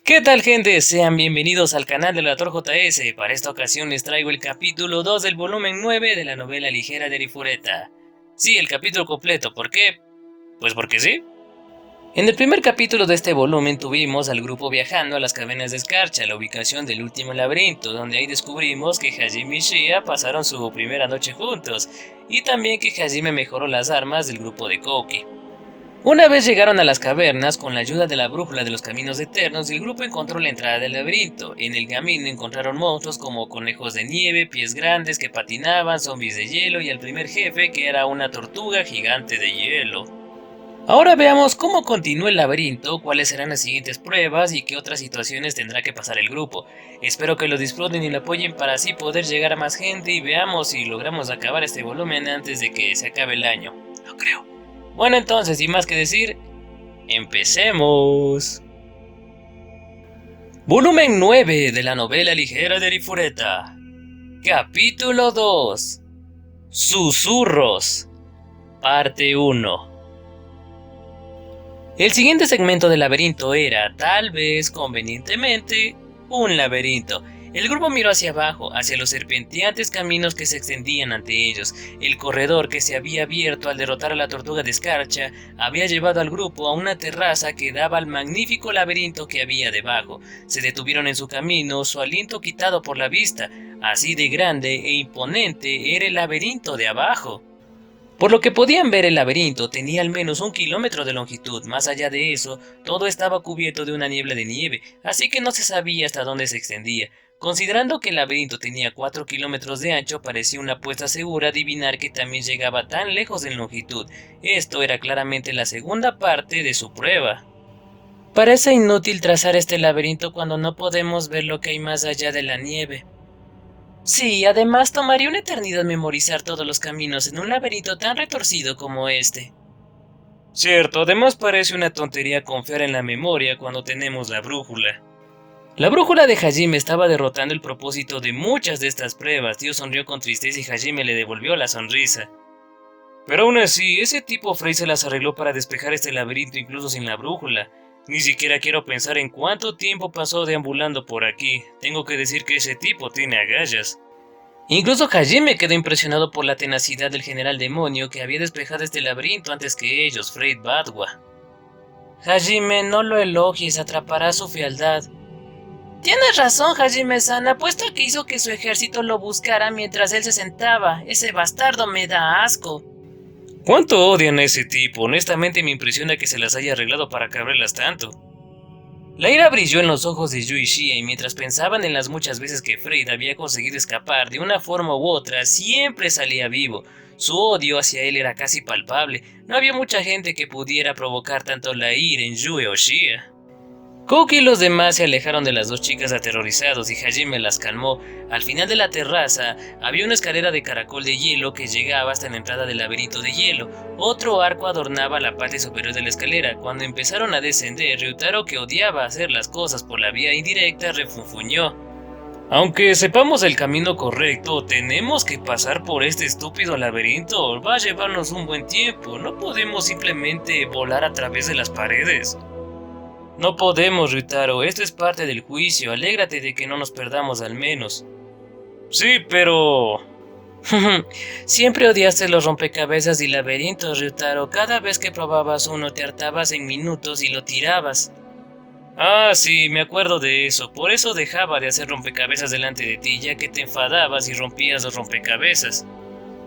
¿Qué tal, gente? Sean bienvenidos al canal de la JS. Para esta ocasión les traigo el capítulo 2 del volumen 9 de la novela ligera de Arifureta. Sí, el capítulo completo. ¿Por qué? Pues porque sí. En el primer capítulo de este volumen tuvimos al grupo viajando a las cavernas de Escarcha, la ubicación del último laberinto, donde ahí descubrimos que Hajime y Shia pasaron su primera noche juntos, y también que Hajime mejoró las armas del grupo de Koki. Una vez llegaron a las cavernas, con la ayuda de la brújula de los caminos eternos, el grupo encontró la entrada del laberinto. En el camino encontraron monstruos como conejos de nieve, pies grandes que patinaban, zombies de hielo y al primer jefe, que era una tortuga gigante de hielo. Ahora veamos cómo continúa el laberinto, cuáles serán las siguientes pruebas y qué otras situaciones tendrá que pasar el grupo. Espero que lo disfruten y lo apoyen para así poder llegar a más gente y veamos si logramos acabar este volumen antes de que se acabe el año. No creo. Bueno, entonces, sin más que decir, ¡empecemos! Volumen 9 de la novela ligera de Arifureta. Capítulo 2. Susurros. Parte 1. El siguiente segmento del laberinto era, tal vez convenientemente, un laberinto. El grupo miró hacia abajo, hacia los serpenteantes caminos que se extendían ante ellos. El corredor que se había abierto al derrotar a la tortuga de escarcha había llevado al grupo a una terraza que daba al magnífico laberinto que había debajo. Se detuvieron en su camino, su aliento quitado por la vista. Así de grande e imponente era el laberinto de abajo. Por lo que podían ver, el laberinto tenía al menos 1 kilómetro de longitud. Más allá de eso, todo estaba cubierto de una niebla de nieve, así que no se sabía hasta dónde se extendía. Considerando que el laberinto tenía 4 kilómetros de ancho, parecía una apuesta segura adivinar que también llegaba tan lejos en longitud. Esto era claramente la segunda parte de su prueba. Parece inútil trazar este laberinto cuando no podemos ver lo que hay más allá de la nieve. Sí, además tomaría una eternidad memorizar todos los caminos en un laberinto tan retorcido como este. Cierto, además parece una tontería confiar en la memoria cuando tenemos la brújula. La brújula de Hajime estaba derrotando el propósito de muchas de estas pruebas. Dio sonrió con tristeza y Hajime le devolvió la sonrisa. Pero aún así, ese tipo Frey se las arregló para despejar este laberinto incluso sin la brújula. Ni siquiera quiero pensar en cuánto tiempo pasó deambulando por aquí. Tengo que decir que ese tipo tiene agallas. Incluso Hajime quedó impresionado por la tenacidad del general demonio que había despejado este laberinto antes que ellos, Freyd Badwa. Hajime, no lo elogies, atrapará su fealdad. Tienes razón, Hajime-san, apuesto a que hizo que su ejército lo buscara mientras él se sentaba. Ese bastardo me da asco. ¿Cuánto odian a ese tipo? Honestamente me impresiona que se las haya arreglado para cabrarlas tanto. La ira brilló en los ojos de Yu y Shia, y mientras pensaban en las muchas veces que Freyd había conseguido escapar de una forma u otra, siempre salía vivo. Su odio hacia él era casi palpable. No había mucha gente que pudiera provocar tanto la ira en Yu o Shia. Koki y los demás se alejaron de las dos chicas aterrorizados y Hajime las calmó. Al final de la terraza había una escalera de caracol de hielo que llegaba hasta la entrada del laberinto de hielo. Otro arco adornaba la parte superior de la escalera. Cuando empezaron a descender, Ryutaro, que odiaba hacer las cosas por la vía indirecta, refunfuñó. Aunque sepamos el camino correcto, tenemos que pasar por este estúpido laberinto. Va a llevarnos un buen tiempo. No podemos simplemente volar a través de las paredes. No podemos, Ryutaro, esto es parte del juicio, alégrate de que no nos perdamos al menos. Sí, pero... Siempre odiaste los rompecabezas y laberintos, Ryutaro. Cada vez que probabas uno te hartabas en minutos y lo tirabas. Ah, sí, me acuerdo de eso. Por eso dejaba de hacer rompecabezas delante de ti, ya que te enfadabas y rompías los rompecabezas.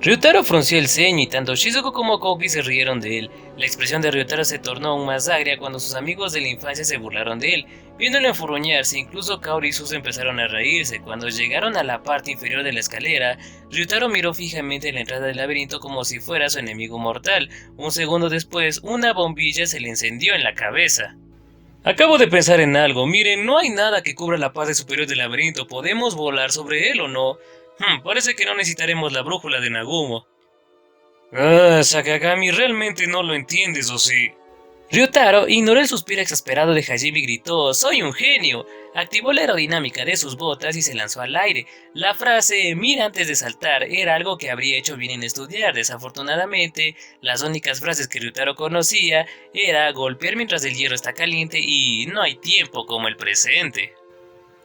Ryutaro frunció el ceño y tanto Shizuku como Koki se rieron de él. La expresión de Ryutaro se tornó aún más agria cuando sus amigos de la infancia se burlaron de él. Viéndolo enfurruñarse, incluso Kaori y Suzu empezaron a reírse. Cuando llegaron a la parte inferior de la escalera, Ryutaro miró fijamente la entrada del laberinto como si fuera su enemigo mortal. Un segundo después, una bombilla se le encendió en la cabeza. Acabo de pensar en algo. Miren, no hay nada que cubra la parte superior del laberinto. ¿Podemos volar sobre él o no? Parece que no necesitaremos la brújula de Nagumo. Sakagami, ¿realmente no lo entiendes o sí? Ryutaro ignoró el suspiro exasperado de Hajime y gritó: ¡Soy un genio! Activó la aerodinámica de sus botas y se lanzó al aire. La frase "mira antes de saltar" era algo que habría hecho bien en estudiar. Desafortunadamente, las únicas frases que Ryutaro conocía era "golpear mientras el hierro está caliente" y "no hay tiempo como el presente".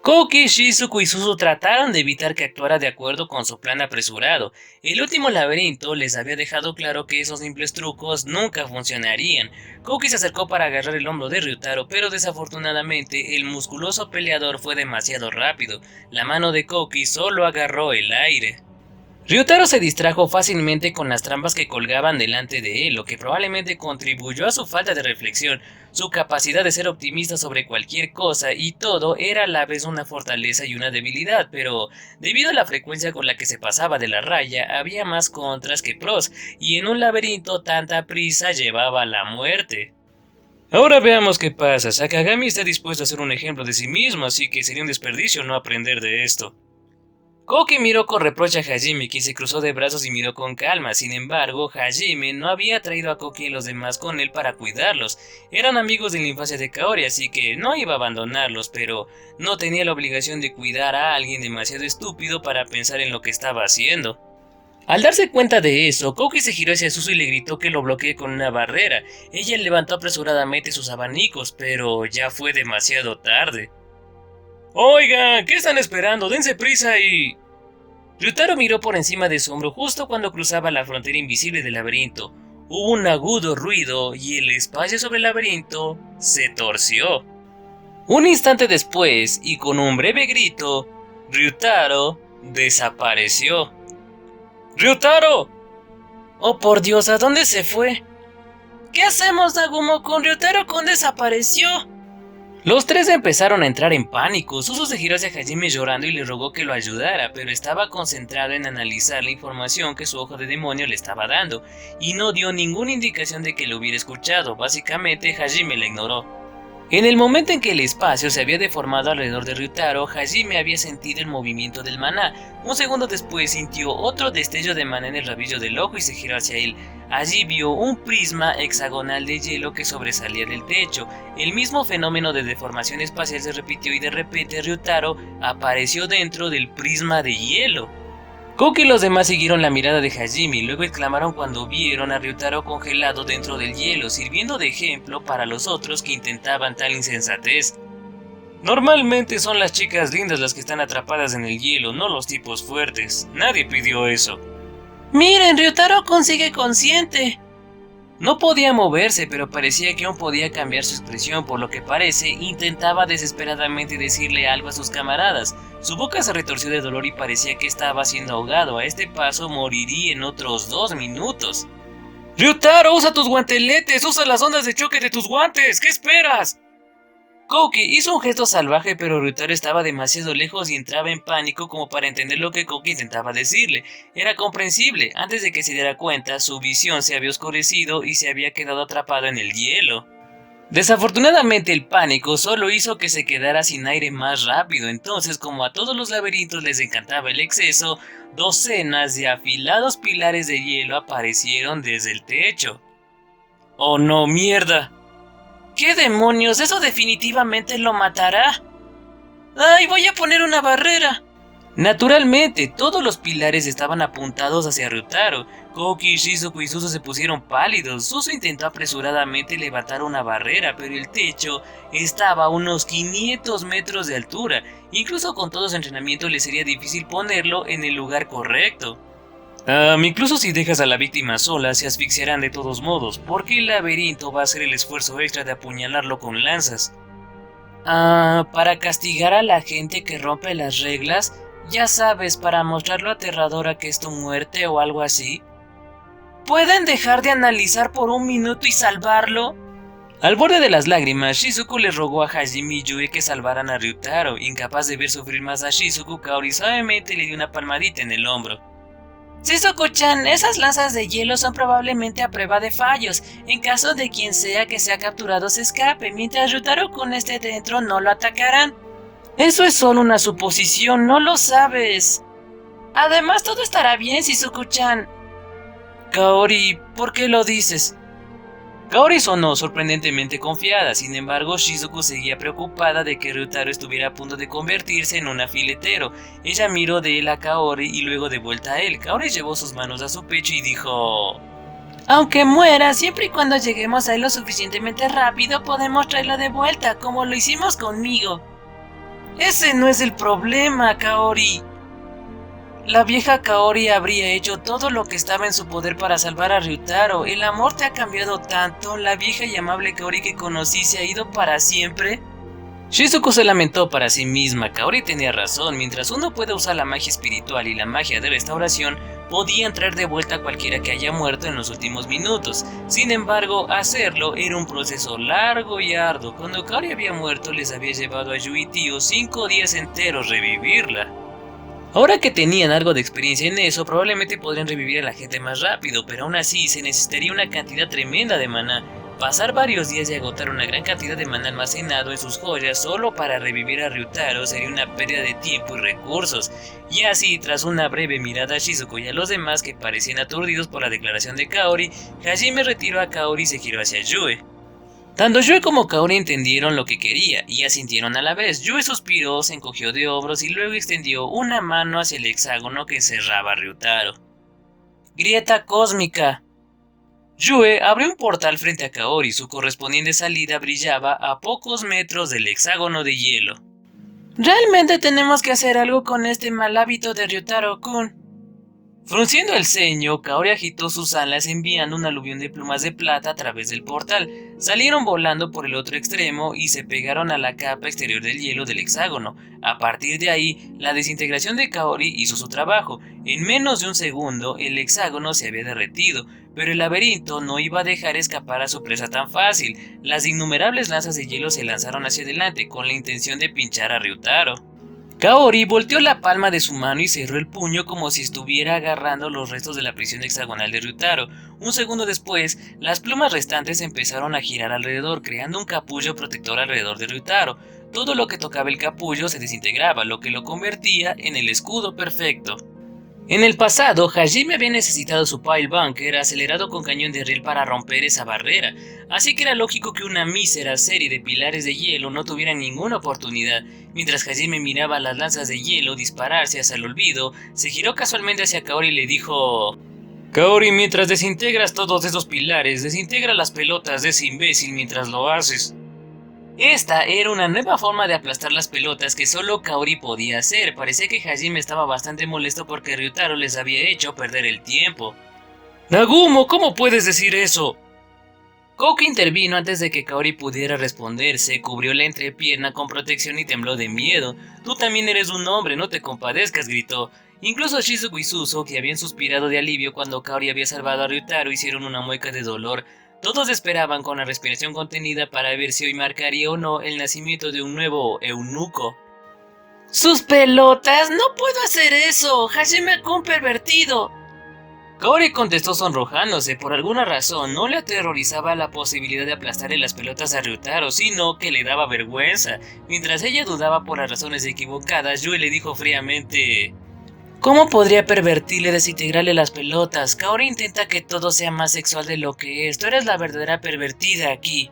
Koki, Shizuku y Suzu trataron de evitar que actuara de acuerdo con su plan apresurado. El último laberinto les había dejado claro que esos simples trucos nunca funcionarían. Koki se acercó para agarrar el hombro de Ryutaro, pero desafortunadamente el musculoso peleador fue demasiado rápido. La mano de Koki solo agarró el aire. Ryutaro se distrajo fácilmente con las trampas que colgaban delante de él, lo que probablemente contribuyó a su falta de reflexión. Su capacidad de ser optimista sobre cualquier cosa y todo era a la vez una fortaleza y una debilidad, pero debido a la frecuencia con la que se pasaba de la raya, había más contras que pros, y en un laberinto tanta prisa llevaba a la muerte. Ahora veamos qué pasa. Sakagami está dispuesto a ser un ejemplo de sí mismo, así que sería un desperdicio no aprender de esto. Koki miró con reproche a Hajime, quien se cruzó de brazos y miró con calma. Sin embargo, Hajime no había traído a Koki y los demás con él para cuidarlos. Eran amigos de la infancia de Kaori, así que no iba a abandonarlos, pero no tenía la obligación de cuidar a alguien demasiado estúpido para pensar en lo que estaba haciendo. Al darse cuenta de eso, Koki se giró hacia Suzu y le gritó que lo bloquee con una barrera. Ella levantó apresuradamente sus abanicos, pero ya fue demasiado tarde. Oigan, ¿qué están esperando? Dense prisa y... Ryutaro miró por encima de su hombro justo cuando cruzaba la frontera invisible del laberinto. Hubo un agudo ruido y el espacio sobre el laberinto se torció. Un instante después, y con un breve grito, Ryutaro desapareció. ¡Ryutaro! ¡Oh por Dios! ¿A dónde se fue? ¿Qué hacemos, Nagumo? Con Ryutaro-kun desapareció. Los tres empezaron a entrar en pánico. Suzu se giró hacia Hajime llorando y le rogó que lo ayudara, pero estaba concentrado en analizar la información que su ojo de demonio le estaba dando, y no dio ninguna indicación de que lo hubiera escuchado. Básicamente, Hajime la ignoró. En el momento en que el espacio se había deformado alrededor de Ryutaro, Hajime había sentido el movimiento del maná. Un segundo después sintió otro destello de maná en el rabillo del ojo y se giró hacia él. Allí vio un prisma hexagonal de hielo que sobresalía del techo. El mismo fenómeno de deformación espacial se repitió y de repente Ryutaro apareció dentro del prisma de hielo. Koki y los demás siguieron la mirada de Hajime y luego exclamaron cuando vieron a Ryutaro congelado dentro del hielo, sirviendo de ejemplo para los otros que intentaban tal insensatez. Normalmente son las chicas lindas las que están atrapadas en el hielo, no los tipos fuertes. Nadie pidió eso. ¡Miren, Ryutaro consigue consciente! No podía moverse, pero parecía que aún podía cambiar su expresión, por lo que parece intentaba desesperadamente decirle algo a sus camaradas. Su boca se retorció de dolor y parecía que estaba siendo ahogado. A este paso moriría en otros 2 minutos. ¡Ryutaro, usa tus guanteletes! ¡Usa las ondas de choque de tus guantes! ¿Qué esperas? Koki hizo un gesto salvaje, pero Ryutaro estaba demasiado lejos y entraba en pánico como para entender lo que Koki intentaba decirle. Era comprensible. Antes de que se diera cuenta, su visión se había oscurecido y se había quedado atrapado en el hielo. Desafortunadamente, el pánico solo hizo que se quedara sin aire más rápido. Entonces, como a todos los laberintos les encantaba el exceso, docenas de afilados pilares de hielo aparecieron desde el techo. ¡Oh no, mierda! ¿Qué demonios? Eso definitivamente lo matará. ¡Ay, voy a poner una barrera! Naturalmente, todos los pilares estaban apuntados hacia Ryutaro. Koki, Shizuku y Suzu se pusieron pálidos. Suzu intentó apresuradamente levantar una barrera, pero el techo estaba a unos 500 metros de altura. Incluso con todo su entrenamiento le sería difícil ponerlo en el lugar correcto. Incluso si dejas a la víctima sola, se asfixiarán de todos modos, porque el laberinto va a hacer el esfuerzo extra de apuñalarlo con lanzas. Para castigar a la gente que rompe las reglas, ya sabes, para mostrar lo aterradora que es tu muerte o algo así. ¿Pueden dejar de analizar por un minuto y salvarlo? Al borde de las lágrimas, Shizuku le rogó a Hajime y Yui que salvaran a Ryutaro. Incapaz de ver sufrir más a Shizuku, Kaori suavemente le dio una palmadita en el hombro. Shizuku-chan, esas lanzas de hielo son probablemente a prueba de fallos, en caso de quien sea que sea capturado se escape. Mientras Ryutaro-kun esté dentro, no lo atacarán. Eso es solo una suposición, no lo sabes. Además, todo estará bien, Shizuku-chan. Kaori, ¿por qué lo dices? Kaori sonó sorprendentemente confiada, sin embargo Shizuku seguía preocupada de que Ryutaro estuviera a punto de convertirse en un afiletero. Ella miró de él a Kaori y luego de vuelta a él. Kaori llevó sus manos a su pecho y dijo: aunque muera, siempre y cuando lleguemos a él lo suficientemente rápido, podemos traerlo de vuelta, como lo hicimos conmigo. Ese no es el problema, Kaori. La vieja Kaori habría hecho todo lo que estaba en su poder para salvar a Ryutaro. El amor te ha cambiado tanto. La vieja y amable Kaori que conocí se ha ido para siempre. Shizuku se lamentó para sí misma. Kaori tenía razón. Mientras uno puede usar la magia espiritual y la magia de restauración, podían traer de vuelta a cualquiera que haya muerto en los últimos minutos. Sin embargo, hacerlo era un proceso largo y arduo. Cuando Kaori había muerto, les había llevado a Yui Tio 5 días enteros revivirla. Ahora que tenían algo de experiencia en eso, probablemente podrían revivir a la gente más rápido, pero aún así se necesitaría una cantidad tremenda de maná. Pasar varios días y agotar una gran cantidad de maná almacenado en sus joyas solo para revivir a Ryutaro sería una pérdida de tiempo y recursos. Y así, tras una breve mirada a Shizuku y a los demás que parecían aturdidos por la declaración de Kaori, Hajime retiró a Kaori y se giró hacia Yue. Tanto Yue como Kaori entendieron lo que quería y asintieron a la vez. Yue suspiró, se encogió de hombros y luego extendió una mano hacia el hexágono que encerraba a Ryutaro. Grieta cósmica. Yue abrió un portal frente a Kaori. Su correspondiente salida brillaba a pocos metros del hexágono de hielo. Realmente tenemos que hacer algo con este mal hábito de Ryutaro-kun. Frunciendo el ceño, Kaori agitó sus alas enviando un aluvión de plumas de plata a través del portal. Salieron volando por el otro extremo y se pegaron a la capa exterior del hielo del hexágono. A partir de ahí, la desintegración de Kaori hizo su trabajo. En menos de un segundo, el hexágono se había derretido, pero el laberinto no iba a dejar escapar a su presa tan fácil. Las innumerables lanzas de hielo se lanzaron hacia adelante con la intención de pinchar a Ryutaro. Kaori volteó la palma de su mano y cerró el puño como si estuviera agarrando los restos de la prisión hexagonal de Ryutaro. Un segundo después, las plumas restantes empezaron a girar alrededor, creando un capullo protector alrededor de Ryutaro. Todo lo que tocaba el capullo se desintegraba, lo que lo convertía en el escudo perfecto. En el pasado, Hajime había necesitado su Pile Bunker acelerado con cañón de riel para romper esa barrera, así que era lógico que una mísera serie de pilares de hielo no tuviera ninguna oportunidad. Mientras Hajime miraba las lanzas de hielo dispararse hacia el olvido, se giró casualmente hacia Kaori y le dijo: Kaori, mientras desintegras todos esos pilares, desintegra las pelotas de ese imbécil mientras lo haces. Esta era una nueva forma de aplastar las pelotas que solo Kaori podía hacer. Parecía que Hajime estaba bastante molesto porque Ryutaro les había hecho perder el tiempo. Nagumo, ¿cómo puedes decir eso? Koki intervino antes de que Kaori pudiera responder. Se cubrió la entrepierna con protección y tembló de miedo. Tú también eres un hombre, no te compadezcas, gritó. Incluso Shizuku y Suzo, que habían suspirado de alivio cuando Kaori había salvado a Ryutaro, hicieron una mueca de dolor. Todos esperaban con la respiración contenida para ver si hoy marcaría o no el nacimiento de un nuevo eunuco. ¡Sus pelotas! ¡No puedo hacer eso! ¡Hajime-kun pervertido! Kaori contestó sonrojándose. Por alguna razón no le aterrorizaba la posibilidad de aplastarle las pelotas a Ryutaro, sino que le daba vergüenza. Mientras ella dudaba por las razones equivocadas, Yue le dijo fríamente: ¿cómo podría pervertirle, desintegrarle las pelotas? Kaori intenta que todo sea más sexual de lo que es. Tú eres la verdadera pervertida aquí.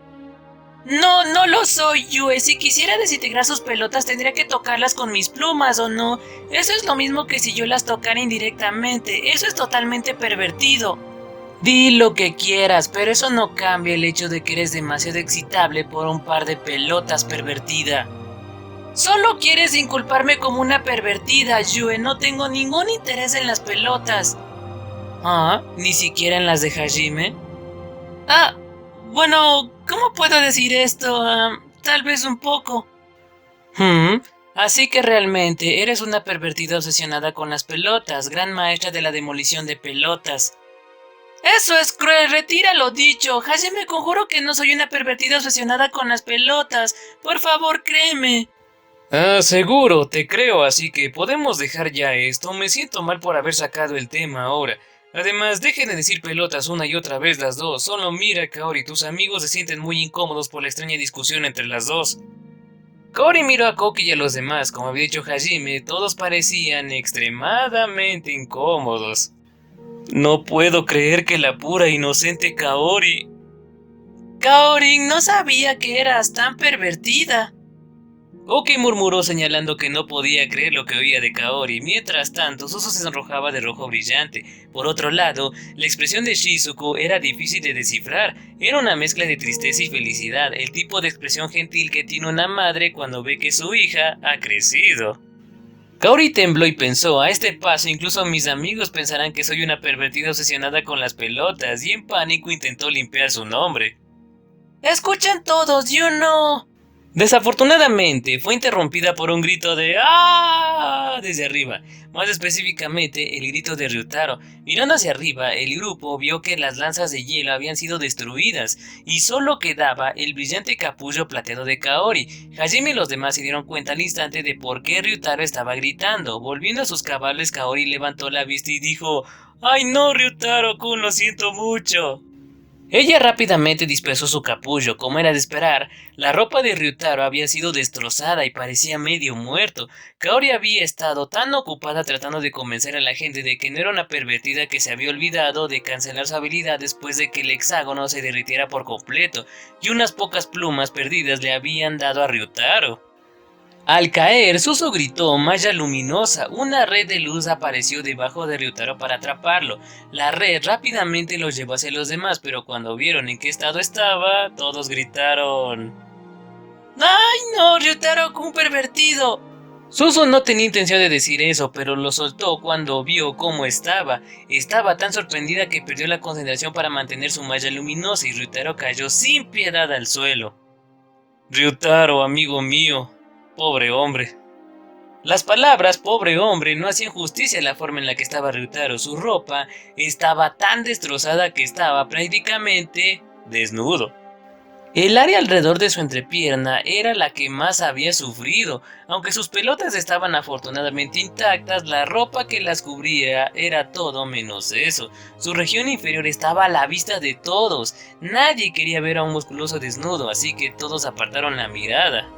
No lo soy, Yue. Si quisiera desintegrar sus pelotas tendría que tocarlas con mis plumas, ¿o no? Eso es lo mismo que si yo las tocara indirectamente. Eso es totalmente pervertido. Di lo que quieras, pero eso no cambia el hecho de que eres demasiado excitable por un par de pelotas, pervertida. Solo quieres inculparme como una pervertida, Yue. No tengo ningún interés en las pelotas. ¿Ah? ¿Ni siquiera en las de Hajime? Bueno, ¿cómo puedo decir esto? Tal vez un poco. Así que realmente eres una pervertida obsesionada con las pelotas, gran maestra de la demolición de pelotas. Eso es cruel, retira lo dicho. Hajime, conjuro que no soy una pervertida obsesionada con las pelotas. Por favor, créeme. Seguro, te creo, así que podemos dejar ya esto. Me siento mal por haber sacado el tema ahora. Además, dejen de decir pelotas una y otra vez las dos. Solo mira, Kaori, tus amigos se sienten muy incómodos por la extraña discusión entre las dos. Kaori miró a Koki y a los demás. Como había dicho Hajime, todos parecían extremadamente incómodos. No puedo creer que la pura inocente Kaori... Kaori, no sabía que eras tan pervertida. Koki murmuró señalando que no podía creer lo que oía de Kaori. Mientras tanto, Suzu se sonrojaba de rojo brillante. Por otro lado, la expresión de Shizuko era difícil de descifrar. Era una mezcla de tristeza y felicidad, el tipo de expresión gentil que tiene una madre cuando ve que su hija ha crecido. Kaori tembló y pensó, a este paso incluso mis amigos pensarán que soy una pervertida obsesionada con las pelotas, y en pánico intentó limpiar su nombre. Escuchen todos, yo no... Desafortunadamente, fue interrumpida por un grito de ¡ah! Desde arriba, más específicamente el grito de Ryutaro. Mirando hacia arriba, el grupo vio que las lanzas de hielo habían sido destruidas y solo quedaba el brillante capullo plateado de Kaori. Hajime y los demás se dieron cuenta al instante de por qué Ryutaro estaba gritando. Volviendo a sus cabales, Kaori levantó la vista y dijo ¡ay no, Ryutaro-kun, lo siento mucho! Ella rápidamente dispersó su capullo. Como era de esperar, la ropa de Ryutaro había sido destrozada y parecía medio muerto. Kaori había estado tan ocupada tratando de convencer a la gente de que no era una pervertida que se había olvidado de cancelar su habilidad después de que el hexágono se derritiera por completo, y unas pocas plumas perdidas le habían dado a Ryutaro. Al caer, Suzu gritó malla luminosa. Una red de luz apareció debajo de Ryutaro para atraparlo. La red rápidamente los llevó hacia los demás, pero cuando vieron en qué estado estaba, todos gritaron ¡ay no, Ryutaro-kun pervertido! Suzu no tenía intención de decir eso, pero lo soltó cuando vio cómo estaba. Estaba tan sorprendida que perdió la concentración para mantener su malla luminosa y Ryutaro cayó sin piedad al suelo. Ryutaro, amigo mío. Pobre hombre. Las palabras pobre hombre no hacían justicia a la forma en la que estaba Ryutaro. Su ropa estaba tan destrozada que estaba prácticamente desnudo. El área alrededor de su entrepierna era la que más había sufrido. Aunque sus pelotas estaban afortunadamente intactas, la ropa que las cubría era todo menos eso. Su región inferior estaba a la vista de todos. Nadie quería ver a un musculoso desnudo, así que todos apartaron la mirada.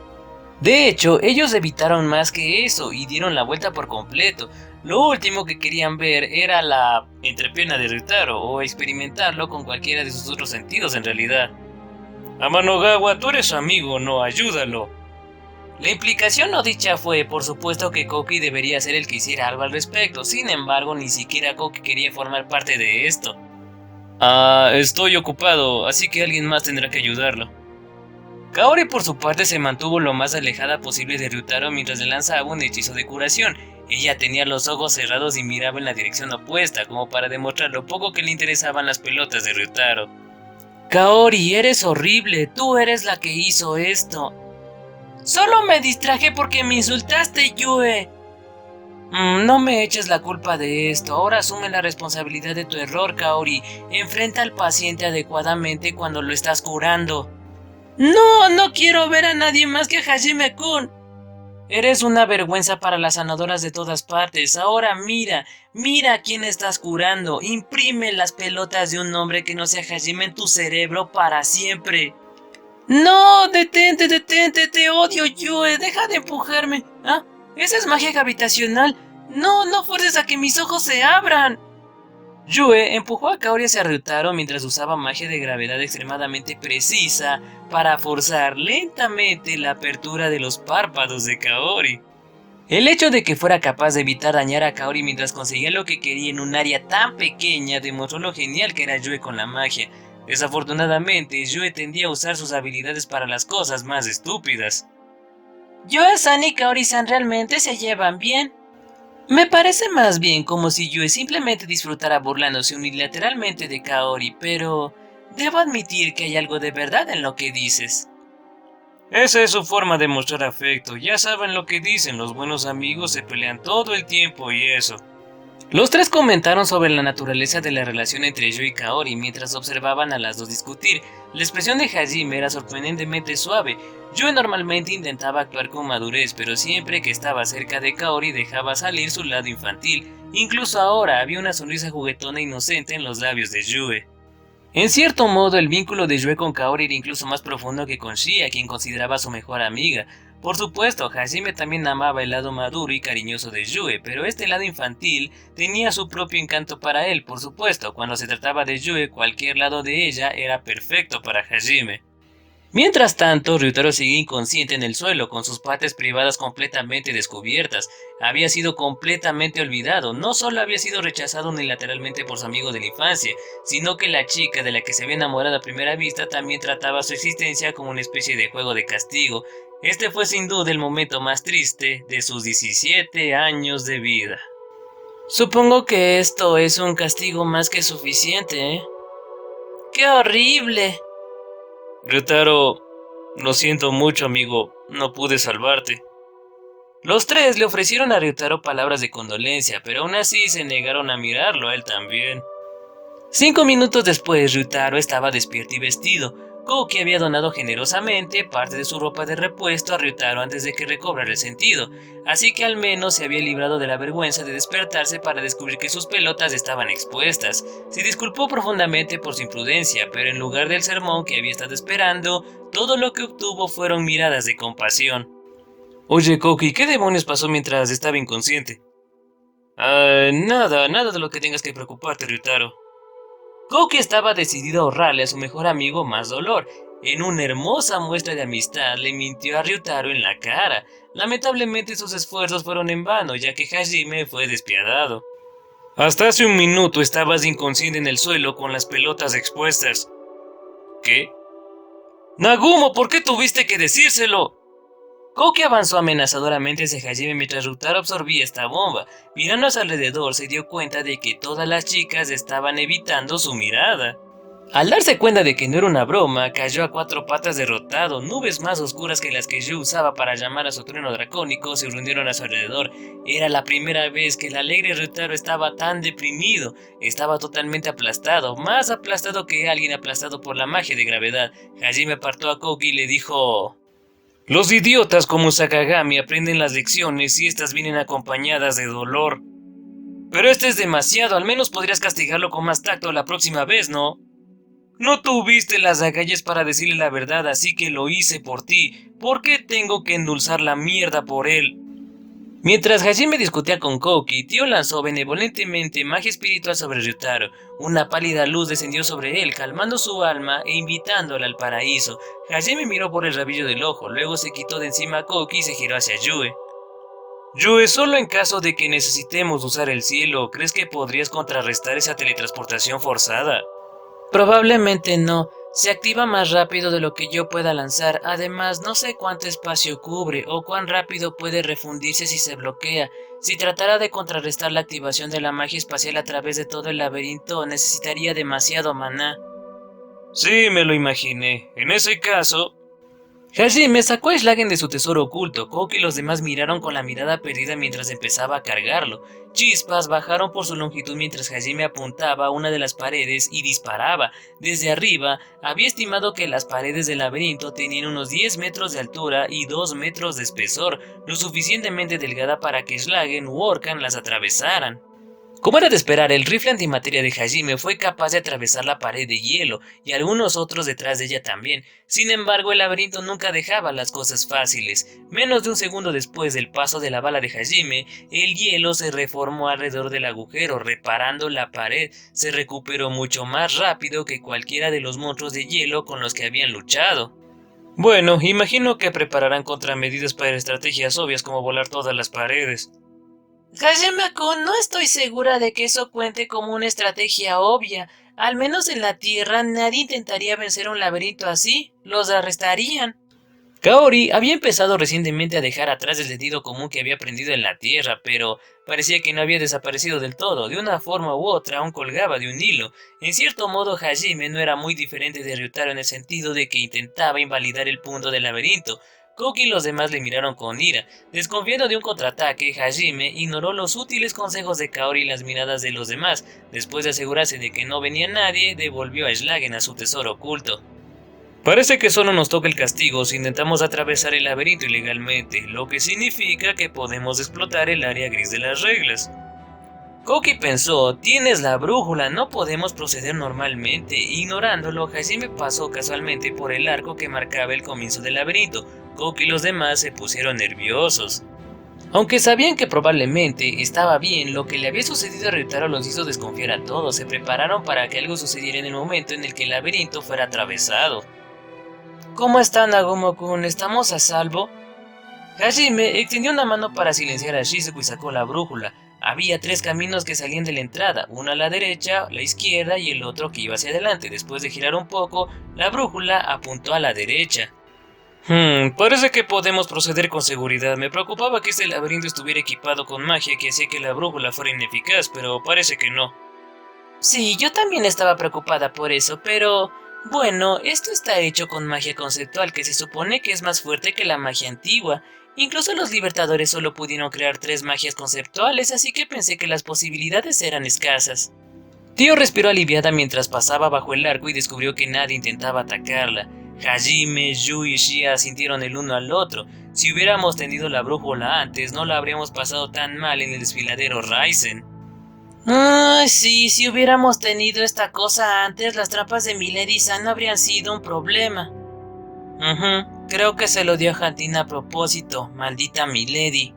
De hecho, ellos evitaron más que eso y dieron la vuelta por completo. Lo último que querían ver era la entrepierna de Ryutaro o experimentarlo con cualquiera de sus otros sentidos en realidad. Amanogawa, tú eres su amigo, no, ayúdalo. La implicación no dicha fue, por supuesto, que Koki debería ser el que hiciera algo al respecto. Sin embargo, ni siquiera Koki quería formar parte de esto. Estoy ocupado, así que alguien más tendrá que ayudarlo. Kaori por su parte se mantuvo lo más alejada posible de Ryutaro mientras le lanzaba un hechizo de curación. Ella tenía los ojos cerrados y miraba en la dirección opuesta, como para demostrar lo poco que le interesaban las pelotas de Ryutaro. Kaori, eres horrible, tú eres la que hizo esto. Solo me distraje porque me insultaste, Yue. No me eches la culpa de esto, ahora asume la responsabilidad de tu error, Kaori. Enfrenta al paciente adecuadamente cuando lo estás curando. No quiero ver a nadie más que a Hajime-kun. Eres una vergüenza para las sanadoras de todas partes. Ahora mira a quién estás curando. Imprime las pelotas de un hombre que no sea Hajime en tu cerebro para siempre. No, detente, te odio, Yue, deja de empujarme. ¿Ah? Esa es magia gravitacional. No fuerces a que mis ojos se abran. Yue empujó a Kaori hacia Ryutaro mientras usaba magia de gravedad extremadamente precisa para forzar lentamente la apertura de los párpados de Kaori. El hecho de que fuera capaz de evitar dañar a Kaori mientras conseguía lo que quería en un área tan pequeña demostró lo genial que era Yue con la magia. Desafortunadamente, Yue tendía a usar sus habilidades para las cosas más estúpidas. Yue-san y Kaori-san realmente se llevan bien. Me parece más bien como si Yue simplemente disfrutara burlándose unilateralmente de Kaori, pero debo admitir que hay algo de verdad en lo que dices. Esa es su forma de mostrar afecto, ya saben lo que dicen, los buenos amigos se pelean todo el tiempo y eso. Los tres comentaron sobre la naturaleza de la relación entre Yue y Kaori mientras observaban a las dos discutir. La expresión de Hajime era sorprendentemente suave. Yue normalmente intentaba actuar con madurez, pero siempre que estaba cerca de Kaori dejaba salir su lado infantil. Incluso ahora había una sonrisa juguetona e inocente en los labios de Yue. En cierto modo, el vínculo de Yue con Kaori era incluso más profundo que con Shie, a quien consideraba su mejor amiga. Por supuesto, Hajime también amaba el lado maduro y cariñoso de Yue, pero este lado infantil tenía su propio encanto para él, por supuesto. Cuando se trataba de Yue, cualquier lado de ella era perfecto para Hajime. Mientras tanto, Ryutaro seguía inconsciente en el suelo, con sus partes privadas completamente descubiertas. Había sido completamente olvidado. No solo había sido rechazado unilateralmente por su amigo de la infancia, sino que la chica de la que se había enamorado a primera vista también trataba su existencia como una especie de juego de castigo. Este fue sin duda el momento más triste de sus 17 años de vida. Supongo que esto es un castigo más que suficiente, ¿eh? ¡Qué horrible! Ryutaro, lo siento mucho, amigo, no pude salvarte. Los tres le ofrecieron a Ryutaro palabras de condolencia, pero aún así se negaron a mirarlo a él también. 5 minutos después, Ryutaro estaba despierto y vestido. Kouki había donado generosamente parte de su ropa de repuesto a Ryutaro antes de que recobrara el sentido, así que al menos se había librado de la vergüenza de despertarse para descubrir que sus pelotas estaban expuestas. Se disculpó profundamente por su imprudencia, pero en lugar del sermón que había estado esperando, todo lo que obtuvo fueron miradas de compasión. Oye, Kouki, ¿qué demonios pasó mientras estaba inconsciente? Nada de lo que tengas que preocuparte, Ryutaro. Kouki estaba decidido a ahorrarle a su mejor amigo más dolor. En una hermosa muestra de amistad le mintió a Ryutaro en la cara. Lamentablemente sus esfuerzos fueron en vano, ya que Hajime fue despiadado. Hasta hace un minuto estabas inconsciente en el suelo con las pelotas expuestas. ¿Qué? Nagumo, ¿por qué tuviste que decírselo? Kouki avanzó amenazadoramente hacia Hajime mientras Ryutaro absorbía esta bomba. Mirando a su alrededor se dio cuenta de que todas las chicas estaban evitando su mirada. Al darse cuenta de que no era una broma, cayó a 4 patas derrotado. Nubes más oscuras que las que Yu usaba para llamar a su trueno dracónico se reunieron a su alrededor. Era la primera vez que el alegre Ryutaro estaba tan deprimido. Estaba totalmente aplastado, más aplastado que alguien aplastado por la magia de gravedad. Hajime apartó a Kouki y le dijo: los idiotas como Sakagami aprenden las lecciones y estas vienen acompañadas de dolor. Pero este es demasiado, al menos podrías castigarlo con más tacto la próxima vez, ¿no? No tuviste las agallas para decirle la verdad, así que lo hice por ti. ¿Por qué tengo que endulzar la mierda por él? Mientras Hajime discutía con Kouki, Tio lanzó benevolentemente magia espiritual sobre Ryutaro. Una pálida luz descendió sobre él, calmando su alma e invitándola al paraíso. Hajime miró por el rabillo del ojo, luego se quitó de encima a Kouki y se giró hacia Yue. Yue, solo en caso de que necesitemos usar el cielo, ¿crees que podrías contrarrestar esa teletransportación forzada? Probablemente no. Se activa más rápido de lo que yo pueda lanzar. Además, no sé cuánto espacio cubre o cuán rápido puede refundirse si se bloquea. Si tratara de contrarrestar la activación de la magia espacial a través de todo el laberinto, necesitaría demasiado maná. Sí, me lo imaginé. En ese caso... Hajime sacó a Schlagen de su tesoro oculto. Kouki y los demás miraron con la mirada perdida mientras empezaba a cargarlo. Chispas bajaron por su longitud mientras Hajime apuntaba a una de las paredes y disparaba. Desde arriba, había estimado que las paredes del laberinto tenían unos 10 metros de altura y 2 metros de espesor, lo suficientemente delgada para que Schlagen u Orkan las atravesaran. Como era de esperar, el rifle antimateria de Hajime fue capaz de atravesar la pared de hielo y algunos otros detrás de ella también. Sin embargo, el laberinto nunca dejaba las cosas fáciles. Menos de un segundo después del paso de la bala de Hajime, el hielo se reformó alrededor del agujero, reparando la pared. Se recuperó mucho más rápido que cualquiera de los monstruos de hielo con los que habían luchado. Bueno, imagino que prepararán contramedidas para estrategias obvias como volar todas las paredes. Hajime-kun, no estoy segura de que eso cuente como una estrategia obvia. Al menos en la Tierra nadie intentaría vencer un laberinto así. Los arrestarían. Kaori había empezado recientemente a dejar atrás el sentido común que había aprendido en la Tierra, pero parecía que no había desaparecido del todo. De una forma u otra aún colgaba de un hilo. En cierto modo, Hajime no era muy diferente de Ryutaro en el sentido de que intentaba invalidar el punto del laberinto. Kouki y los demás le miraron con ira. Desconfiando de un contraataque, Hajime ignoró los útiles consejos de Kaori y las miradas de los demás. Después de asegurarse de que no venía nadie, devolvió a Schlagen a su tesoro oculto. Parece que solo nos toca el castigo si intentamos atravesar el laberinto ilegalmente, lo que significa que podemos explotar el área gris de las reglas. Kouki pensó, tienes la brújula, no podemos proceder normalmente. Ignorándolo, Hajime pasó casualmente por el arco que marcaba el comienzo del laberinto. Koki y los demás se pusieron nerviosos. Aunque sabían que probablemente estaba bien, lo que le había sucedido a Ryutaro los hizo desconfiar a todos. Se prepararon para que algo sucediera en el momento en el que el laberinto fuera atravesado. ¿Cómo están, Agumon-kun? ¿Estamos a salvo? Hajime extendió una mano para silenciar a Shizuku y sacó la brújula. Había 3 caminos que salían de la entrada, uno a la derecha, la izquierda y el otro que iba hacia adelante. Después de girar un poco, la brújula apuntó a la derecha. Parece que podemos proceder con seguridad. Me preocupaba que este laberinto estuviera equipado con magia que hacía que la brújula fuera ineficaz, pero parece que no. Sí, yo también estaba preocupada por eso, pero... bueno, esto está hecho con magia conceptual que se supone que es más fuerte que la magia antigua. Incluso los libertadores solo pudieron crear 3 magias conceptuales, así que pensé que las posibilidades eran escasas. Tio respiró aliviada mientras pasaba bajo el arco y descubrió que nadie intentaba atacarla. Hajime, Yui y Shia sintieron el uno al otro. Si hubiéramos tenido la brújula antes, no la habríamos pasado tan mal en el desfiladero Raizen. Sí, si hubiéramos tenido esta cosa antes, las trampas de Milady-san no habrían sido un problema. Creo que se lo dio a Hantina a propósito, maldita Milady.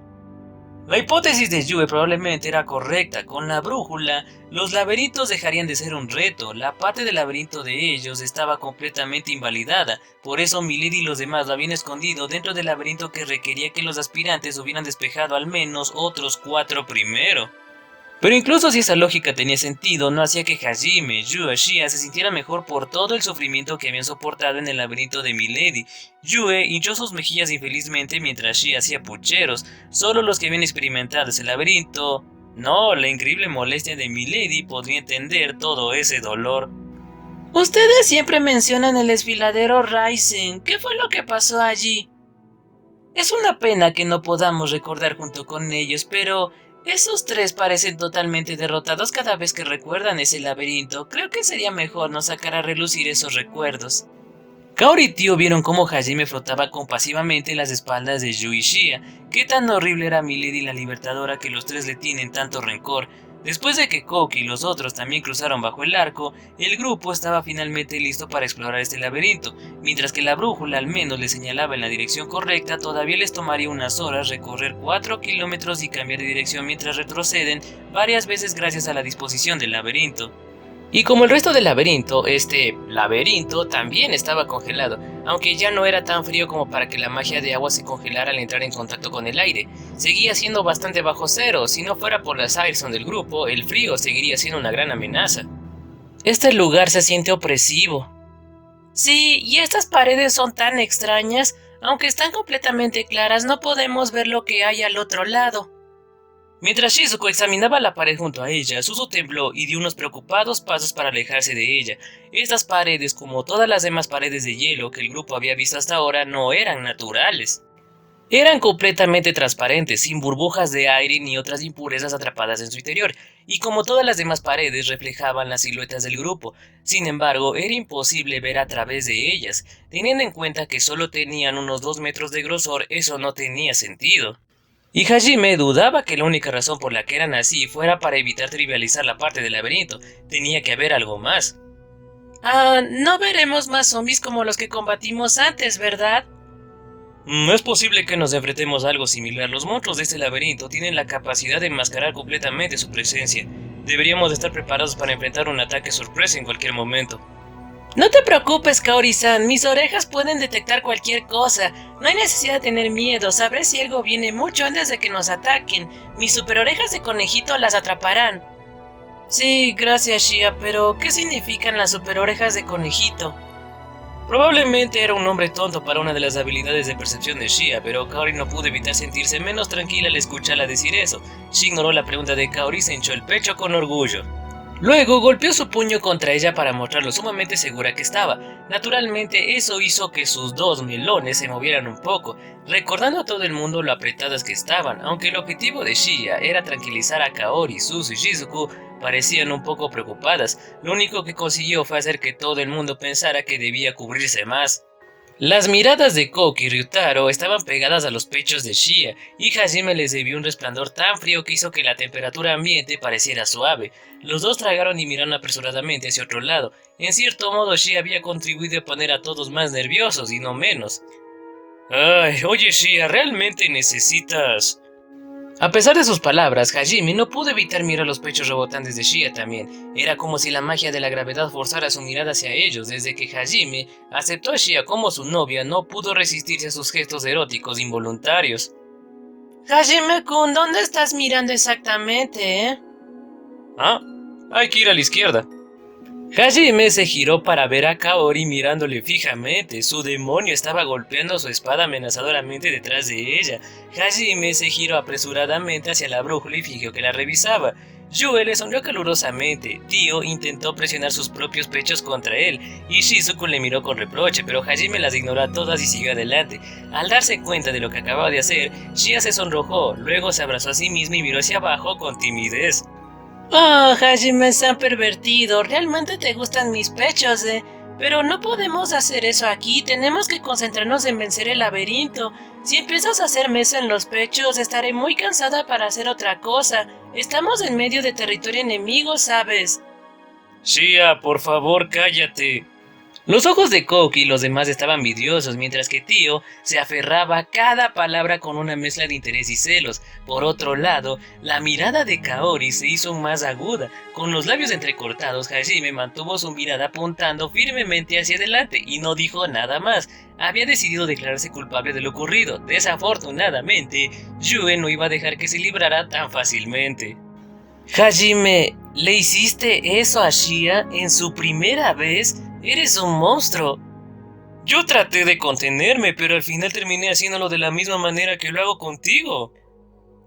La hipótesis de Yue probablemente era correcta. Con la brújula, los laberintos dejarían de ser un reto. La parte del laberinto de ellos estaba completamente invalidada. Por eso Milady y los demás lo habían escondido dentro del laberinto que requería que los aspirantes hubieran despejado al menos otros 4 primero. Pero incluso si esa lógica tenía sentido, no hacía que Hajime, Yue y Shia se sintieran mejor por todo el sufrimiento que habían soportado en el laberinto de Milady. Yue hinchó sus mejillas infelizmente mientras Shia hacía pucheros. Solo los que habían experimentado ese laberinto... no, la increíble molestia de Milady podría entender todo ese dolor. Ustedes siempre mencionan el desfiladero Raizen. ¿Qué fue lo que pasó allí? Es una pena que no podamos recordar junto con ellos, pero... esos 3 parecen totalmente derrotados cada vez que recuerdan ese laberinto. Creo que sería mejor no sacar a relucir esos recuerdos. Kaori y Tio vieron cómo Hajime flotaba compasivamente en las espaldas de Yui y Shia. Qué tan horrible era Milady la Libertadora que los 3 le tienen tanto rencor. Después de que Koki y los otros también cruzaron bajo el arco, el grupo estaba finalmente listo para explorar este laberinto. Mientras que la brújula al menos les señalaba en la dirección correcta, todavía les tomaría unas horas recorrer 4 kilómetros y cambiar de dirección mientras retroceden varias veces gracias a la disposición del laberinto. Y como el resto del laberinto, este laberinto también estaba congelado, aunque ya no era tan frío como para que la magia de agua se congelara al entrar en contacto con el aire. Seguía siendo bastante bajo cero. Si no fuera por las Airson del grupo, el frío seguiría siendo una gran amenaza. Este lugar se siente opresivo. Sí, y estas paredes son tan extrañas. Aunque están completamente claras, no podemos ver lo que hay al otro lado. Mientras Shizuku examinaba la pared junto a ella, Suzu tembló y dio unos preocupados pasos para alejarse de ella. Estas paredes, como todas las demás paredes de hielo que el grupo había visto hasta ahora, no eran naturales. Eran completamente transparentes, sin burbujas de aire ni otras impurezas atrapadas en su interior, y como todas las demás paredes reflejaban las siluetas del grupo. Sin embargo, era imposible ver a través de ellas. Teniendo en cuenta que solo tenían unos 2 metros de grosor, eso no tenía sentido. Y Hajime dudaba que la única razón por la que eran así fuera para evitar trivializar la parte del laberinto. Tenía que haber algo más. No veremos más zombies como los que combatimos antes, ¿verdad? Es posible que nos enfrentemos a algo similar. Los monstruos de este laberinto tienen la capacidad de enmascarar completamente su presencia. Deberíamos estar preparados para enfrentar un ataque sorpresa en cualquier momento. No te preocupes, Kaori-san, mis orejas pueden detectar cualquier cosa. No hay necesidad de tener miedo, sabré si algo viene mucho antes de que nos ataquen. Mis super orejas de conejito las atraparán. Sí, gracias, Shia, pero ¿qué significan las super orejas de conejito? Probablemente era un nombre tonto para una de las habilidades de percepción de Shia, pero Kaori no pudo evitar sentirse menos tranquila al escucharla decir eso. She ignoró la pregunta de Kaori y se hinchó el pecho con orgullo. Luego golpeó su puño contra ella para mostrar lo sumamente segura que estaba. Naturalmente eso hizo que sus 2 melones se movieran un poco, recordando a todo el mundo lo apretadas que estaban. Aunque el objetivo de Shia era tranquilizar a Kaori, Suzu y Shizuku, parecían un poco preocupadas. Lo único que consiguió fue hacer que todo el mundo pensara que debía cubrirse más. Las miradas de Koki y Ryutaro estaban pegadas a los pechos de Shia, y Hajime les debió un resplandor tan frío que hizo que la temperatura ambiente pareciera suave. Los dos tragaron y miraron apresuradamente hacia otro lado. En cierto modo, Shia había contribuido a poner a todos más nerviosos y no menos. Ay, oye Shia, ¿realmente necesitas...? A pesar de sus palabras, Hajime no pudo evitar mirar los pechos rebotantes de Shia también. Era como si la magia de la gravedad forzara su mirada hacia ellos. Desde que Hajime aceptó a Shia como su novia, no pudo resistirse a sus gestos eróticos involuntarios. Hajime-kun, ¿dónde estás mirando exactamente, ¿Ah? Hay que ir a la izquierda. Hajime se giró para ver a Kaori mirándole fijamente. Su demonio estaba golpeando su espada amenazadoramente detrás de ella. Hajime se giró apresuradamente hacia la brújula y fingió que la revisaba. Yue le sonrió calurosamente. Tio intentó presionar sus propios pechos contra él, y Shizuku le miró con reproche, pero Hajime las ignoró a todas y siguió adelante. Al darse cuenta de lo que acababa de hacer, Shia se sonrojó, luego se abrazó a sí misma y miró hacia abajo con timidez. Oh, Hajime-san pervertido, realmente te gustan mis pechos, Pero no podemos hacer eso aquí, tenemos que concentrarnos en vencer el laberinto. Si empiezas a hacerme eso en los pechos, estaré muy cansada para hacer otra cosa. Estamos en medio de territorio enemigo, ¿sabes? Shia, por favor, cállate. Los ojos de Koki y los demás estaban vidriosos, mientras que Tio se aferraba a cada palabra con una mezcla de interés y celos. Por otro lado, la mirada de Kaori se hizo más aguda. Con los labios entrecortados, Hajime mantuvo su mirada apuntando firmemente hacia adelante y no dijo nada más. Había decidido declararse culpable de lo ocurrido. Desafortunadamente, Yue no iba a dejar que se librara tan fácilmente. Hajime, ¿le hiciste eso a Shia en su primera vez? ¡Eres un monstruo! Yo traté de contenerme, pero al final terminé haciéndolo de la misma manera que lo hago contigo.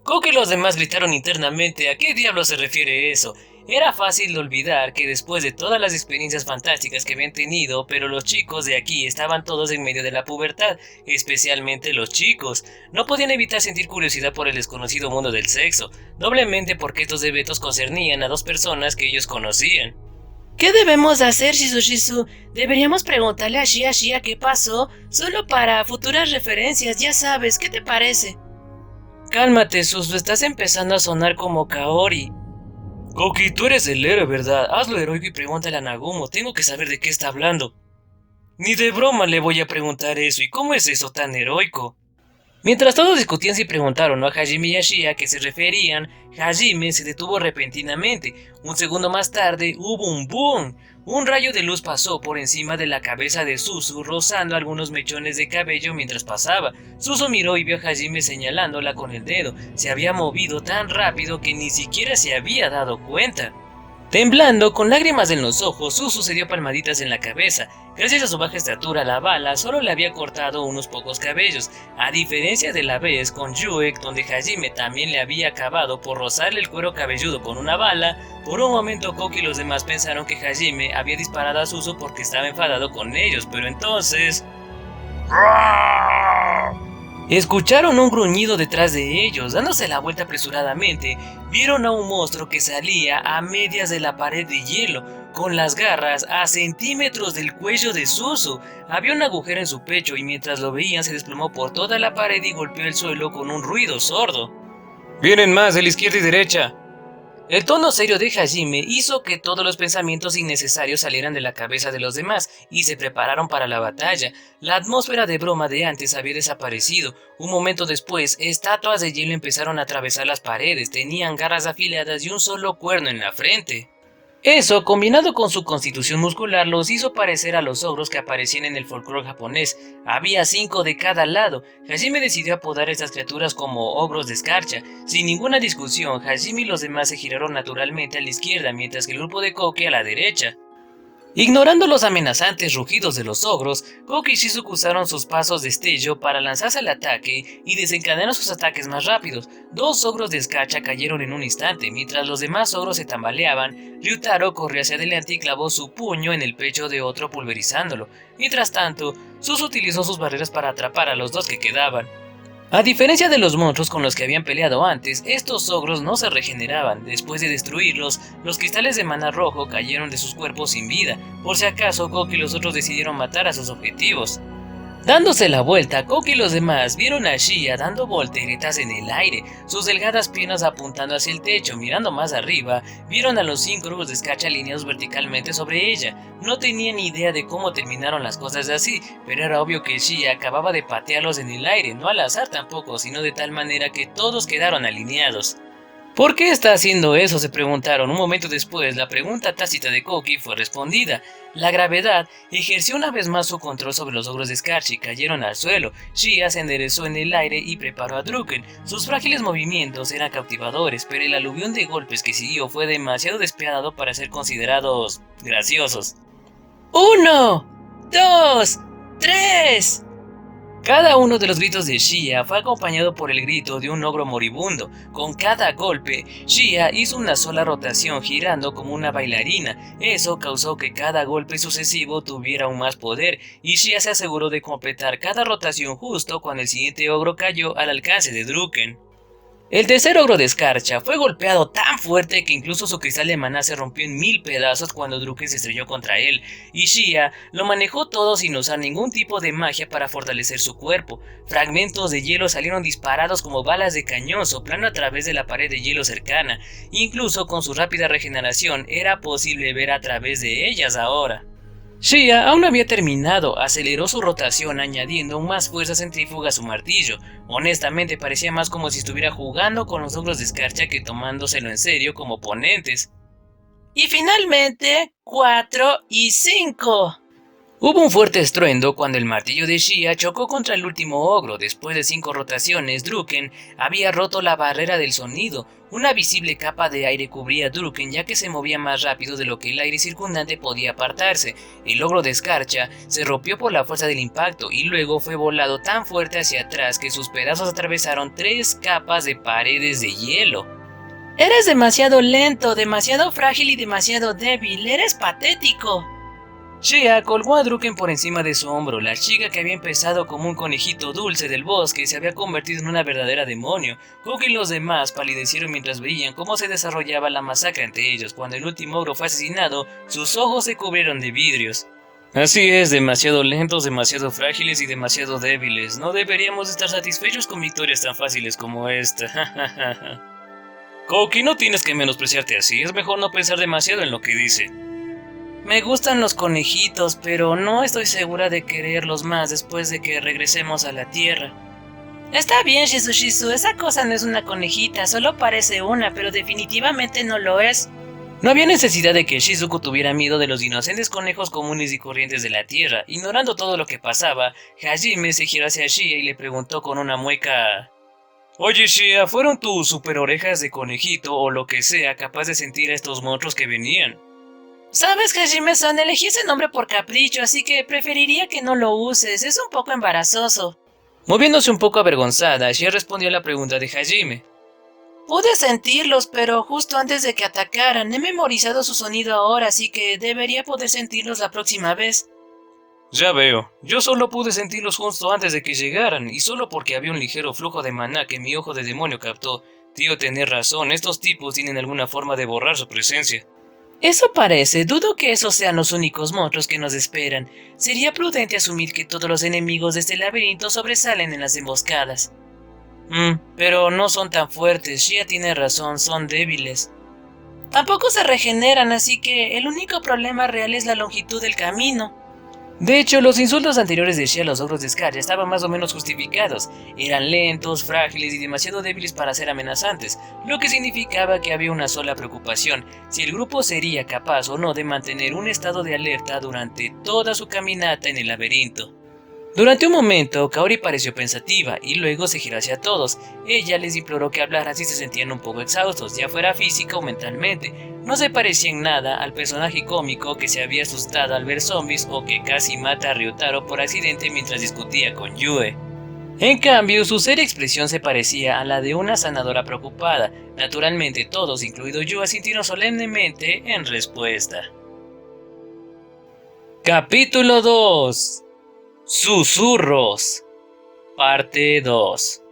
Koki y los demás gritaron internamente. ¿A qué diablo se refiere eso? Era fácil de olvidar que después de todas las experiencias fantásticas que habían tenido, pero los chicos de aquí estaban todos en medio de la pubertad, especialmente los chicos. No podían evitar sentir curiosidad por el desconocido mundo del sexo, doblemente porque estos eventos concernían a dos personas que ellos conocían. ¿Qué debemos hacer, Shizu? Deberíamos preguntarle a Shia qué pasó, solo para futuras referencias, ya sabes, ¿qué te parece? Cálmate, Suzu, estás empezando a sonar como Kaori. Koki, tú eres el héroe, ¿verdad? Hazlo heroico y pregúntale a Nagumo, tengo que saber de qué está hablando. Ni de broma le voy a preguntar eso, ¿y cómo es eso tan heroico? Mientras todos discutían si preguntaron a Hajime y a Shia a qué se referían, Hajime se detuvo repentinamente. Un segundo más tarde hubo un boom. Un rayo de luz pasó por encima de la cabeza de Suzu, rozando algunos mechones de cabello mientras pasaba. Suzu miró y vio a Hajime señalándola con el dedo. Se había movido tan rápido que ni siquiera se había dado cuenta. Temblando, con lágrimas en los ojos, Suzu se dio palmaditas en la cabeza. Gracias a su baja estatura, la bala solo le había cortado unos pocos cabellos, a diferencia de la vez con Yue, donde Hajime también le había acabado por rozarle el cuero cabelludo con una bala. Por un momento Koki y los demás pensaron que Hajime había disparado a Suzu porque estaba enfadado con ellos, pero entonces... escucharon un gruñido detrás de ellos. Dándose la vuelta apresuradamente, vieron a un monstruo que salía a medias de la pared de hielo, con las garras a centímetros del cuello de Suzu. Había un agujero en su pecho y mientras lo veían se desplomó por toda la pared y golpeó el suelo con un ruido sordo. ¡Vienen más de la izquierda y derecha! El tono serio de Hajime hizo que todos los pensamientos innecesarios salieran de la cabeza de los demás y se prepararon para la batalla. La atmósfera de broma de antes había desaparecido. Un momento después, estatuas de hielo empezaron a atravesar las paredes, tenían garras afiladas y un solo cuerno en la frente. Eso, combinado con su constitución muscular, los hizo parecer a los ogros que aparecían en el folclore japonés. Había 5 de cada lado. Hajime decidió apodar a estas criaturas como ogros de escarcha. Sin ninguna discusión, Hajime y los demás se giraron naturalmente a la izquierda, mientras que el grupo de Koki a la derecha. Ignorando los amenazantes rugidos de los ogros, Koki y Shizuku usaron sus pasos de destello para lanzarse al ataque y desencadenaron sus ataques más rápidos. 2 ogros de escarcha cayeron en un instante, mientras los demás ogros se tambaleaban. Ryutaro corrió hacia adelante y clavó su puño en el pecho de otro pulverizándolo. Mientras tanto, Suzu utilizó sus barreras para atrapar a los 2 que quedaban. A diferencia de los monstruos con los que habían peleado antes, estos ogros no se regeneraban. Después de destruirlos, los cristales de maná rojo cayeron de sus cuerpos sin vida. Por si acaso, Koki y los otros decidieron matar a sus objetivos. Dándose la vuelta, Koki y los demás vieron a Shia dando volteretas en el aire, sus delgadas piernas apuntando hacia el techo. Mirando más arriba, vieron a los 5 grupos de escarcha alineados verticalmente sobre ella. No tenían ni idea de cómo terminaron las cosas así, pero era obvio que Shia acababa de patearlos en el aire, no al azar tampoco, sino de tal manera que todos quedaron alineados. ¿Por qué está haciendo eso?, se preguntaron. Un momento después, la pregunta tácita de Koki fue respondida. La gravedad ejerció una vez más su control sobre los ogros de escarcha y cayeron al suelo. Shia se enderezó en el aire y preparó a Druken. Sus frágiles movimientos eran cautivadores, pero el aluvión de golpes que siguió fue demasiado despiadado para ser considerados graciosos. 1, 2, 3. Cada uno de los gritos de Shia fue acompañado por el grito de un ogro moribundo. Con cada golpe, Shia hizo una sola rotación girando como una bailarina. Eso causó que cada golpe sucesivo tuviera aún más poder, y Shia se aseguró de completar cada rotación justo cuando el siguiente ogro cayó al alcance de Druken. El tercer ogro de escarcha fue golpeado tan fuerte que incluso su cristal de maná se rompió en 1000 pedazos cuando Druken se estrelló contra él, y Shia lo manejó todo sin usar ningún tipo de magia para fortalecer su cuerpo. Fragmentos de hielo salieron disparados como balas de cañón soplando a través de la pared de hielo cercana. Incluso con su rápida regeneración era posible ver a través de ellas ahora. Shia aún no había terminado, aceleró su rotación añadiendo aún más fuerza centrífuga a su martillo. Honestamente parecía más como si estuviera jugando con los ogros de escarcha que tomándoselo en serio como oponentes. Y finalmente, 4 y 5. Hubo un fuerte estruendo cuando el martillo de Shia chocó contra el último ogro. Después de 5 rotaciones, Druken había roto la barrera del sonido. Una visible capa de aire cubría a Druken ya que se movía más rápido de lo que el aire circundante podía apartarse. El ogro de escarcha se rompió por la fuerza del impacto y luego fue volado tan fuerte hacia atrás que sus pedazos atravesaron 3 capas de paredes de hielo. Eres demasiado lento, demasiado frágil y demasiado débil. Eres patético. Shia colgó a Druken por encima de su hombro. La chica que había empezado como un conejito dulce del bosque se había convertido en una verdadera demonio. Koki y los demás palidecieron mientras veían cómo se desarrollaba la masacre ante ellos. Cuando el último ogro fue asesinado, sus ojos se cubrieron de vidrios. Así es, demasiado lentos, demasiado frágiles y demasiado débiles. No deberíamos estar satisfechos con victorias tan fáciles como esta. Koki, no tienes que menospreciarte así. Es mejor no pensar demasiado en lo que dice. Me gustan los conejitos, pero no estoy segura de quererlos más después de que regresemos a la Tierra. Está bien, Shizu, esa cosa no es una conejita, solo parece una, pero definitivamente no lo es. No había necesidad de que Shizuku tuviera miedo de los inocentes conejos comunes y corrientes de la Tierra. Ignorando todo lo que pasaba, Hajime se giró hacia Shia y le preguntó con una mueca: Oye Shia, ¿fueron tus super orejas de conejito o lo que sea capaz de sentir a estos monstruos que venían? Sabes, Hajime-san, elegí ese nombre por capricho, así que preferiría que no lo uses, es un poco embarazoso. Moviéndose un poco avergonzada, Shia respondió a la pregunta de Hajime. Pude sentirlos, pero justo antes de que atacaran, he memorizado su sonido ahora, así que debería poder sentirlos la próxima vez. Ya veo, yo solo pude sentirlos justo antes de que llegaran, y solo porque había un ligero flujo de maná que mi ojo de demonio captó. Tío, tenés razón, estos tipos tienen alguna forma de borrar su presencia. Eso parece, dudo que esos sean los únicos monstruos que nos esperan. Sería prudente asumir que todos los enemigos de este laberinto sobresalen en las emboscadas. Pero no son tan fuertes, Shia tiene razón, son débiles. Tampoco se regeneran, así que el único problema real es la longitud del camino. De hecho, los insultos anteriores de Shia a los ogros de escarcha estaban más o menos justificados. Eran lentos, frágiles y demasiado débiles para ser amenazantes, lo que significaba que había una sola preocupación: si el grupo sería capaz o no de mantener un estado de alerta durante toda su caminata en el laberinto. Durante un momento, Kaori pareció pensativa y luego se giró hacia todos. Ella les imploró que hablaran si se sentían un poco exhaustos, ya fuera física o mentalmente. No se parecía en nada al personaje cómico que se había asustado al ver zombies o que casi mata a Ryotaro por accidente mientras discutía con Yue. En cambio, su seria expresión se parecía a la de una sanadora preocupada. Naturalmente, todos, incluido Yue, sintieron solemnemente en respuesta. Capítulo 2. Susurros. Parte 2.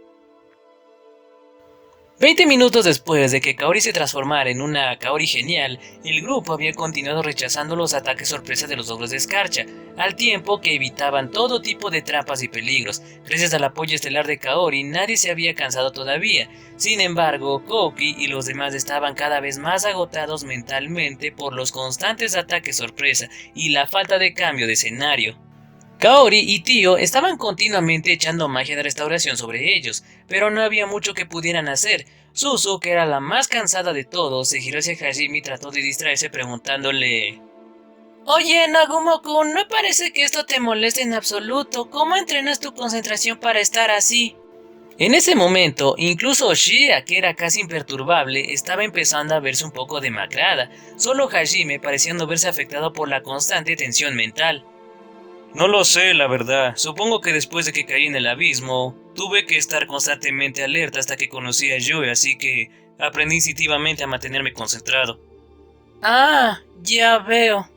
20 minutos después de que Kaori se transformara en una Kaori genial, el grupo había continuado rechazando los ataques sorpresa de los ogros de escarcha, al tiempo que evitaban todo tipo de trampas y peligros. Gracias al apoyo estelar de Kaori, nadie se había cansado todavía. Sin embargo, Koki y los demás estaban cada vez más agotados mentalmente por los constantes ataques sorpresa y la falta de cambio de escenario. Kaori y Tio estaban continuamente echando magia de restauración sobre ellos, pero no había mucho que pudieran hacer. Suzu, que era la más cansada de todos, se giró hacia Hajime y trató de distraerse preguntándole: Oye, Nagumo-kun, no parece que esto te moleste en absoluto. ¿Cómo entrenas tu concentración para estar así? En ese momento, incluso Shia, que era casi imperturbable, estaba empezando a verse un poco demacrada. Solo Hajime parecía no verse afectado por la constante tensión mental. No lo sé, la verdad. Supongo que después de que caí en el abismo, tuve que estar constantemente alerta hasta que conocí a Yue, así que aprendí instintivamente a mantenerme concentrado. Ah, ya veo.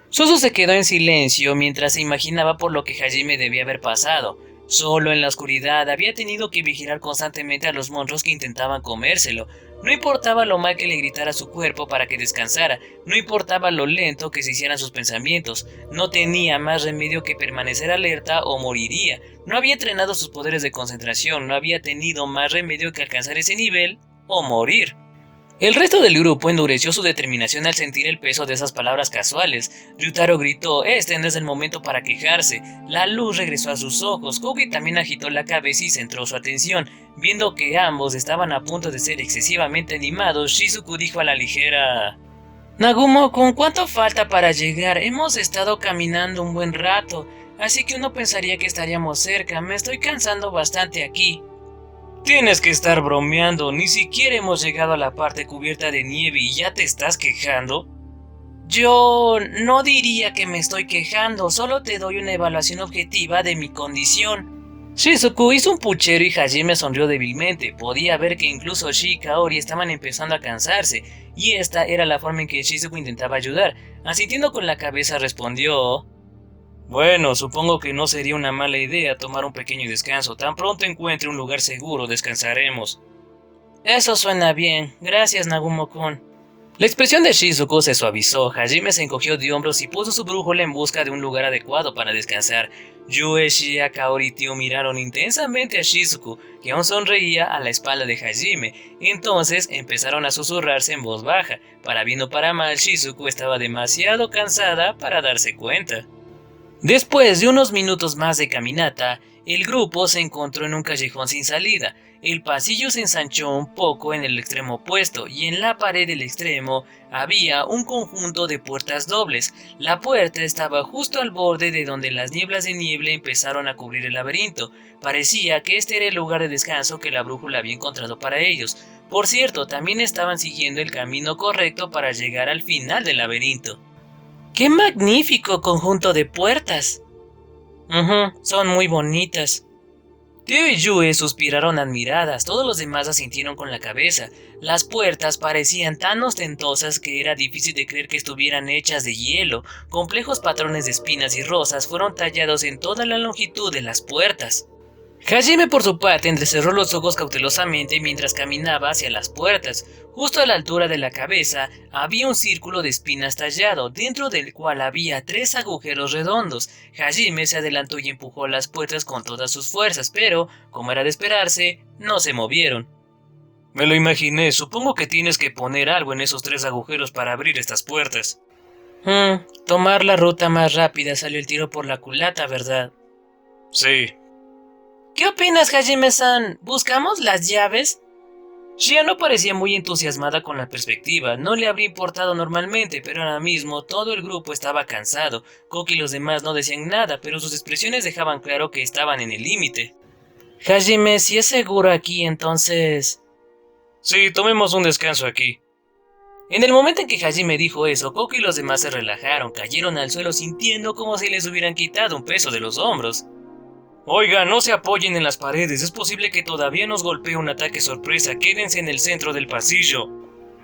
Suzu se quedó en silencio mientras se imaginaba por lo que Hajime debía haber pasado. Solo en la oscuridad había tenido que vigilar constantemente a los monstruos que intentaban comérselo. No importaba lo mal que le gritara su cuerpo para que descansara, no importaba lo lento que se hicieran sus pensamientos, no tenía más remedio que permanecer alerta o moriría. No había entrenado sus poderes de concentración, no había tenido más remedio que alcanzar ese nivel o morir. El resto del grupo endureció su determinación al sentir el peso de esas palabras casuales. Ryutaro gritó: "Este no es el momento para quejarse". La luz regresó a sus ojos. Koki también agitó la cabeza y centró su atención. Viendo que ambos estaban a punto de ser excesivamente animados, Shizuku dijo a la ligera: Nagumo-kun, ¿cuánto falta para llegar? Hemos estado caminando un buen rato, así que uno pensaría que estaríamos cerca. Me estoy cansando bastante aquí. Tienes que estar bromeando, ni siquiera hemos llegado a la parte cubierta de nieve y ya te estás quejando. Yo no diría que me estoy quejando, solo te doy una evaluación objetiva de mi condición. Shizuku hizo un puchero y Hajime sonrió débilmente. Podía ver que incluso Shi y Kaori estaban empezando a cansarse, y esta era la forma en que Shizuku intentaba ayudar. Asintiendo con la cabeza respondió: bueno, supongo que no sería una mala idea tomar un pequeño descanso. Tan pronto encuentre un lugar seguro, descansaremos. Eso suena bien. Gracias, Nagumo-kun. La expresión de Shizuku se suavizó. Hajime se encogió de hombros y puso su brújula en busca de un lugar adecuado para descansar. Yue, Shia, Kaori y Tio miraron intensamente a Shizuku, que aún sonreía a la espalda de Hajime. Entonces empezaron a susurrarse en voz baja. Para bien o para mal, Shizuku estaba demasiado cansada para darse cuenta. Después de unos minutos más de caminata, el grupo se encontró en un callejón sin salida. El pasillo se ensanchó un poco en el extremo opuesto y en la pared del extremo había un conjunto de puertas dobles. La puerta estaba justo al borde de donde las nieblas de nieve empezaron a cubrir el laberinto. Parecía que este era el lugar de descanso que la brújula había encontrado para ellos. Por cierto, también estaban siguiendo el camino correcto para llegar al final del laberinto. ¡Qué magnífico conjunto de puertas! Son muy bonitas. Tio y Yue suspiraron admiradas, todos los demás asintieron con la cabeza. Las puertas parecían tan ostentosas que era difícil de creer que estuvieran hechas de hielo. Complejos patrones de espinas y rosas fueron tallados en toda la longitud de las puertas. Hajime por su parte entrecerró los ojos cautelosamente mientras caminaba hacia las puertas. Justo a la altura de la cabeza había un círculo de espinas tallado, dentro del cual había 3 agujeros redondos. Hajime se adelantó y empujó las puertas con todas sus fuerzas, pero, como era de esperarse, no se movieron. Me lo imaginé, supongo que tienes que poner algo en esos 3 agujeros para abrir estas puertas. Tomar la ruta más rápida, salió el tiro por la culata, ¿verdad? Sí. ¿Qué opinas, Hajime-san? ¿Buscamos las llaves? Shia no parecía muy entusiasmada con la perspectiva, no le habría importado normalmente, pero ahora mismo todo el grupo estaba cansado. Koki y los demás no decían nada, pero sus expresiones dejaban claro que estaban en el límite. Hajime, si es seguro aquí, entonces... Sí, tomemos un descanso aquí. En el momento en que Hajime dijo eso, Koki y los demás se relajaron, cayeron al suelo sintiendo como si les hubieran quitado un peso de los hombros. Oiga, no se apoyen en las paredes, es posible que todavía nos golpee un ataque sorpresa, quédense en el centro del pasillo.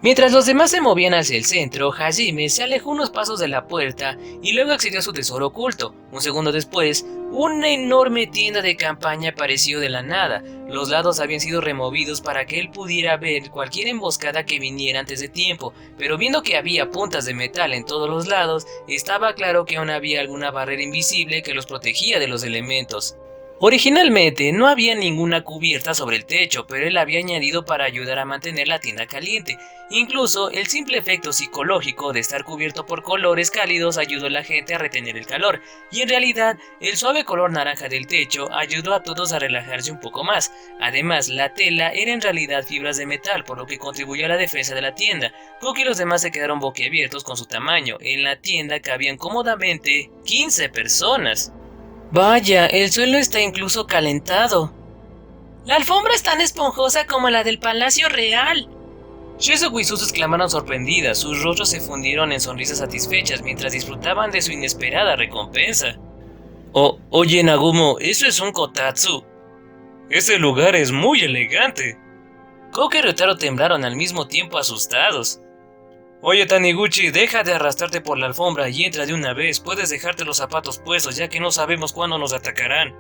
Mientras los demás se movían hacia el centro, Hajime se alejó unos pasos de la puerta y luego accedió a su tesoro oculto. Un segundo después, una enorme tienda de campaña apareció de la nada. Los lados habían sido removidos para que él pudiera ver cualquier emboscada que viniera antes de tiempo, pero viendo que había puntas de metal en todos los lados, estaba claro que aún había alguna barrera invisible que los protegía de los elementos. Originalmente no había ninguna cubierta sobre el techo, pero él la había añadido para ayudar a mantener la tienda caliente. Incluso el simple efecto psicológico de estar cubierto por colores cálidos ayudó a la gente a retener el calor, y en realidad el suave color naranja del techo ayudó a todos a relajarse un poco más. Además, la tela era en realidad fibras de metal, por lo que contribuyó a la defensa de la tienda. Cookie y los demás se quedaron boquiabiertos con su tamaño. En la tienda cabían cómodamente 15 personas. Vaya, el suelo está incluso calentado. La alfombra es tan esponjosa como la del Palacio Real. Shizuku y Suzu exclamaron sorprendidas, sus rostros se fundieron en sonrisas satisfechas mientras disfrutaban de su inesperada recompensa. Oye Nagumo, eso es un kotatsu. Ese lugar es muy elegante. Koki y Ryotaro temblaron al mismo tiempo asustados. Oye Taniguchi, deja de arrastrarte por la alfombra y entra de una vez, puedes dejarte los zapatos puestos ya que no sabemos cuándo nos atacarán.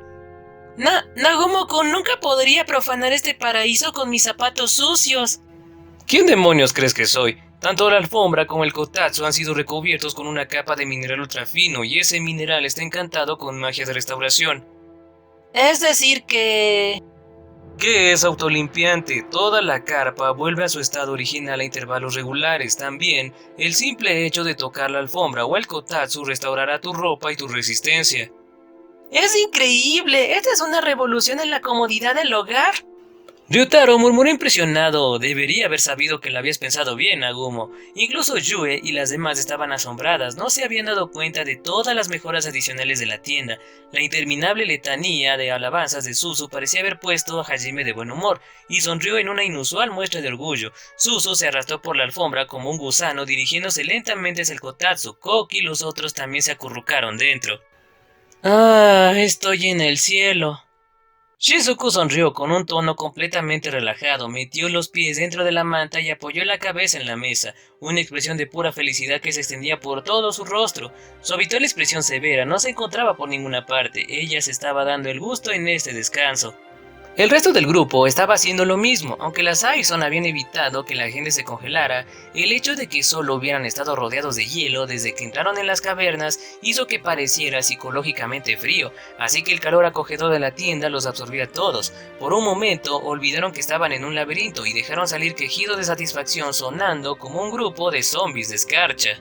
Nagumo-kun, nunca podría profanar este paraíso con mis zapatos sucios. ¿Quién demonios crees que soy? Tanto la alfombra como el kotatsu han sido recubiertos con una capa de mineral ultrafino y ese mineral está encantado con magia de restauración. Es decir que... ¿Qué es autolimpiante? Toda la carpa vuelve a su estado original a intervalos regulares. También, el simple hecho de tocar la alfombra o el kotatsu restaurará tu ropa y tu resistencia. ¡Es increíble! ¡Esta es una revolución en la comodidad del hogar! Ryotaro murmuró impresionado. Debería haber sabido que lo habías pensado bien, Nagumo. Incluso Yue y las demás estaban asombradas. No se habían dado cuenta de todas las mejoras adicionales de la tienda. La interminable letanía de alabanzas de Suzu parecía haber puesto a Hajime de buen humor, y sonrió en una inusual muestra de orgullo. Suzu se arrastró por la alfombra como un gusano, dirigiéndose lentamente hacia el kotatsu. Koki y los otros también se acurrucaron dentro. ¡Ah! Estoy en el cielo. Shizuku sonrió con un tono completamente relajado, metió los pies dentro de la manta y apoyó la cabeza en la mesa, una expresión de pura felicidad que se extendía por todo su rostro. Su habitual expresión severa no se encontraba por ninguna parte, ella se estaba dando el gusto en este descanso. El resto del grupo estaba haciendo lo mismo, aunque las Aison habían evitado que la gente se congelara. El hecho de que solo hubieran estado rodeados de hielo desde que entraron en las cavernas hizo que pareciera psicológicamente frío, así que el calor acogedor de la tienda los absorbió a todos. Por un momento olvidaron que estaban en un laberinto y dejaron salir quejidos de satisfacción sonando como un grupo de zombies de escarcha.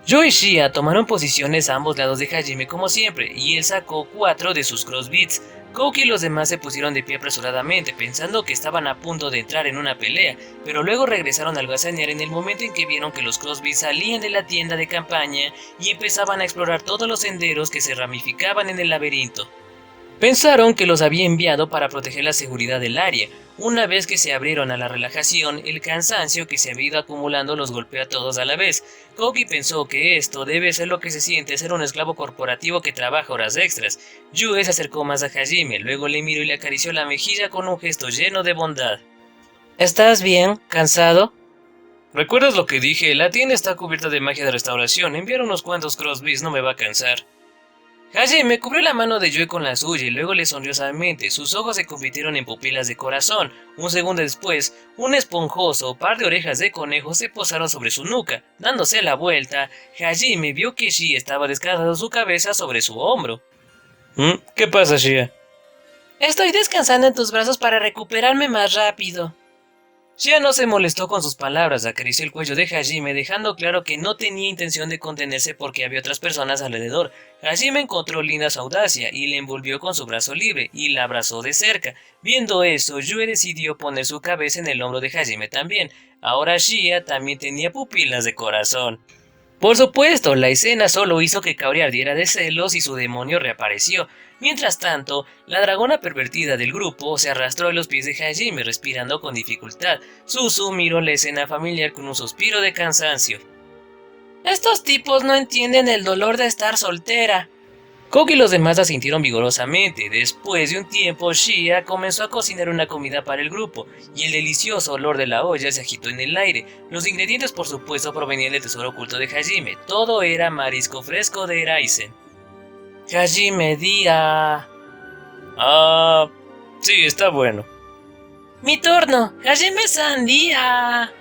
Joe y Shia tomaron posiciones a ambos lados de Hajime como siempre, y él sacó 4 de sus crossbeats. Koki y los demás se pusieron de pie apresuradamente, pensando que estaban a punto de entrar en una pelea, pero luego regresaron al almacenar en el momento en que vieron que los crossbeats salían de la tienda de campaña y empezaban a explorar todos los senderos que se ramificaban en el laberinto. Pensaron que los había enviado para proteger la seguridad del área. Una vez que se abrieron a la relajación, el cansancio que se había ido acumulando los golpeó a todos a la vez. Koki pensó que esto debe ser lo que se siente ser un esclavo corporativo que trabaja horas extras. Yue se acercó más a Hajime, luego le miró y le acarició la mejilla con un gesto lleno de bondad. ¿Estás bien? ¿Cansado? ¿Recuerdas lo que dije? La tienda está cubierta de magia de restauración. Enviar unos cuantos crossbeats no me va a cansar. Hajime cubrió la mano de Yue con la suya y luego le sonrió suavemente. Sus ojos se convirtieron en pupilas de corazón. Un segundo después, un esponjoso par de orejas de conejo se posaron sobre su nuca. Dándose la vuelta, Hajime vio que Shia estaba descansando su cabeza sobre su hombro. ¿Qué pasa, Shia? Estoy descansando en tus brazos para recuperarme más rápido. Shia no se molestó con sus palabras, acarició el cuello de Hajime dejando claro que no tenía intención de contenerse porque había otras personas alrededor. Hajime encontró linda su audacia y le envolvió con su brazo libre y la abrazó de cerca. Viendo eso, Yue decidió poner su cabeza en el hombro de Hajime también. Ahora Shia también tenía pupilas de corazón. Por supuesto, la escena solo hizo que Kaori ardiera de celos y su demonio reapareció. Mientras tanto, la dragona pervertida del grupo se arrastró a los pies de Hajime respirando con dificultad. Suzu miró la escena familiar con un suspiro de cansancio. Estos tipos no entienden el dolor de estar soltera. Koki y los demás asintieron vigorosamente. Después de un tiempo, Shia comenzó a cocinar una comida para el grupo, y el delicioso olor de la olla se agitó en el aire. Los ingredientes, por supuesto, provenían del tesoro oculto de Hajime. Todo era marisco fresco de Raizen. Hajime, día. Ah, sí, está bueno. Mi turno. Hajime-san, día.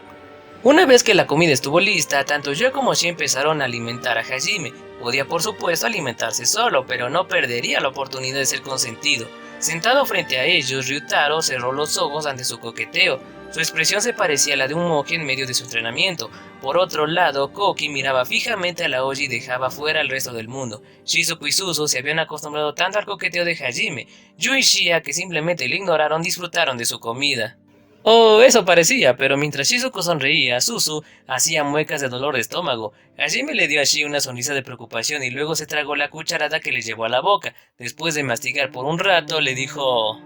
Una vez que la comida estuvo lista, tanto yo como Shia empezaron a alimentar a Hajime. Podía por supuesto alimentarse solo, pero no perdería la oportunidad de ser consentido. Sentado frente a ellos, Ryutaro cerró los ojos ante su coqueteo. Su expresión se parecía a la de un monje en medio de su entrenamiento. Por otro lado, Koki miraba fijamente a la olla y dejaba fuera al resto del mundo. Shizuku y Suzu se habían acostumbrado tanto al coqueteo de Hajime. Yu y Shia, que simplemente le ignoraron, disfrutaron de su comida. Oh, eso parecía, pero mientras Shizuku sonreía, Suzu hacía muecas de dolor de estómago. Hajime le dio a Shia una sonrisa de preocupación y luego se tragó la cucharada que le llevó a la boca. Después de mastigar por un rato, le dijo: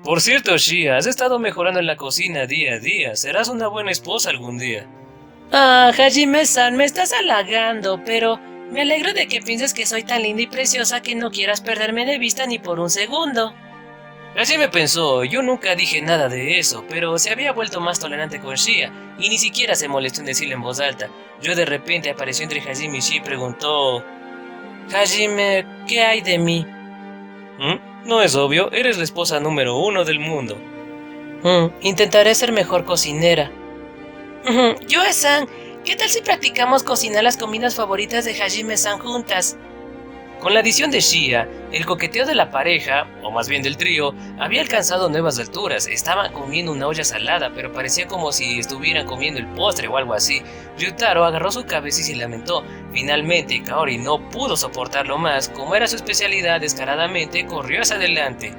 Por cierto, Shia, has estado mejorando en la cocina día a día. Serás una buena esposa algún día. Ah, Hajime-san, me estás halagando, pero me alegro de que pienses que soy tan linda y preciosa que no quieras perderme de vista ni por un segundo. Hajime pensó, yo nunca dije nada de eso, pero se había vuelto más tolerante con Shia, y ni siquiera se molestó en decirle en voz alta. Yo de repente apareció entre Hajime y Shia y preguntó: Hajime, ¿qué hay de mí? No es obvio, eres la esposa número 1 del mundo. Intentaré ser mejor cocinera. Yue-san, ¿qué tal si practicamos cocinar las comidas favoritas de Hajime-san juntas? Con la adición de Shia, el coqueteo de la pareja, o más bien del trío, había alcanzado nuevas alturas. Estaban comiendo una olla salada, pero parecía como si estuvieran comiendo el postre o algo así. Ryutaro agarró su cabeza y se lamentó. Finalmente, Kaori no pudo soportarlo más. Como era su especialidad, descaradamente corrió hacia adelante.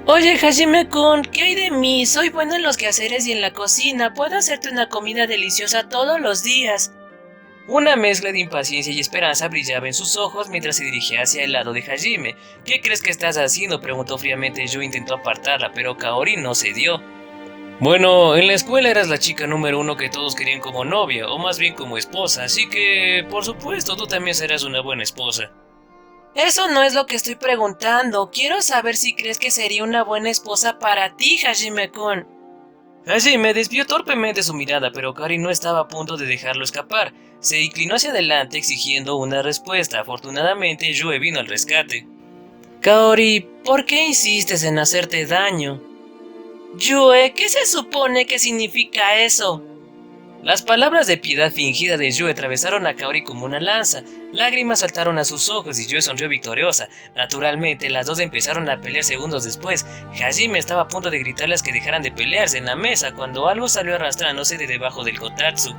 Oye, Hajime-kun, ¿qué hay de mí? Soy bueno en los quehaceres y en la cocina. Puedo hacerte una comida deliciosa todos los días. Una mezcla de impaciencia y esperanza brillaba en sus ojos mientras se dirigía hacia el lado de Hajime. ¿Qué crees que estás haciendo?, preguntó fríamente. Yo intentó apartarla, pero Kaori no cedió. Bueno, en la escuela eras la chica número 1 que todos querían como novia, o más bien como esposa, así que, por supuesto, tú también serás una buena esposa. Eso no es lo que estoy preguntando. Quiero saber si crees que sería una buena esposa para ti, Hajime-kun. Hajime desvió torpemente su mirada, pero Kaori no estaba a punto de dejarlo escapar. Se inclinó hacia adelante exigiendo una respuesta. Afortunadamente, Yue vino al rescate. Kaori, ¿por qué insistes en hacerte daño? Yue, ¿qué se supone que significa eso? Las palabras de piedad fingida de Yue atravesaron a Kaori como una lanza. Lágrimas saltaron a sus ojos y Yue sonrió victoriosa. Naturalmente, las dos empezaron a pelear segundos después. Hajime estaba a punto de gritarles que dejaran de pelearse en la mesa cuando algo salió arrastrándose de debajo del kotatsu.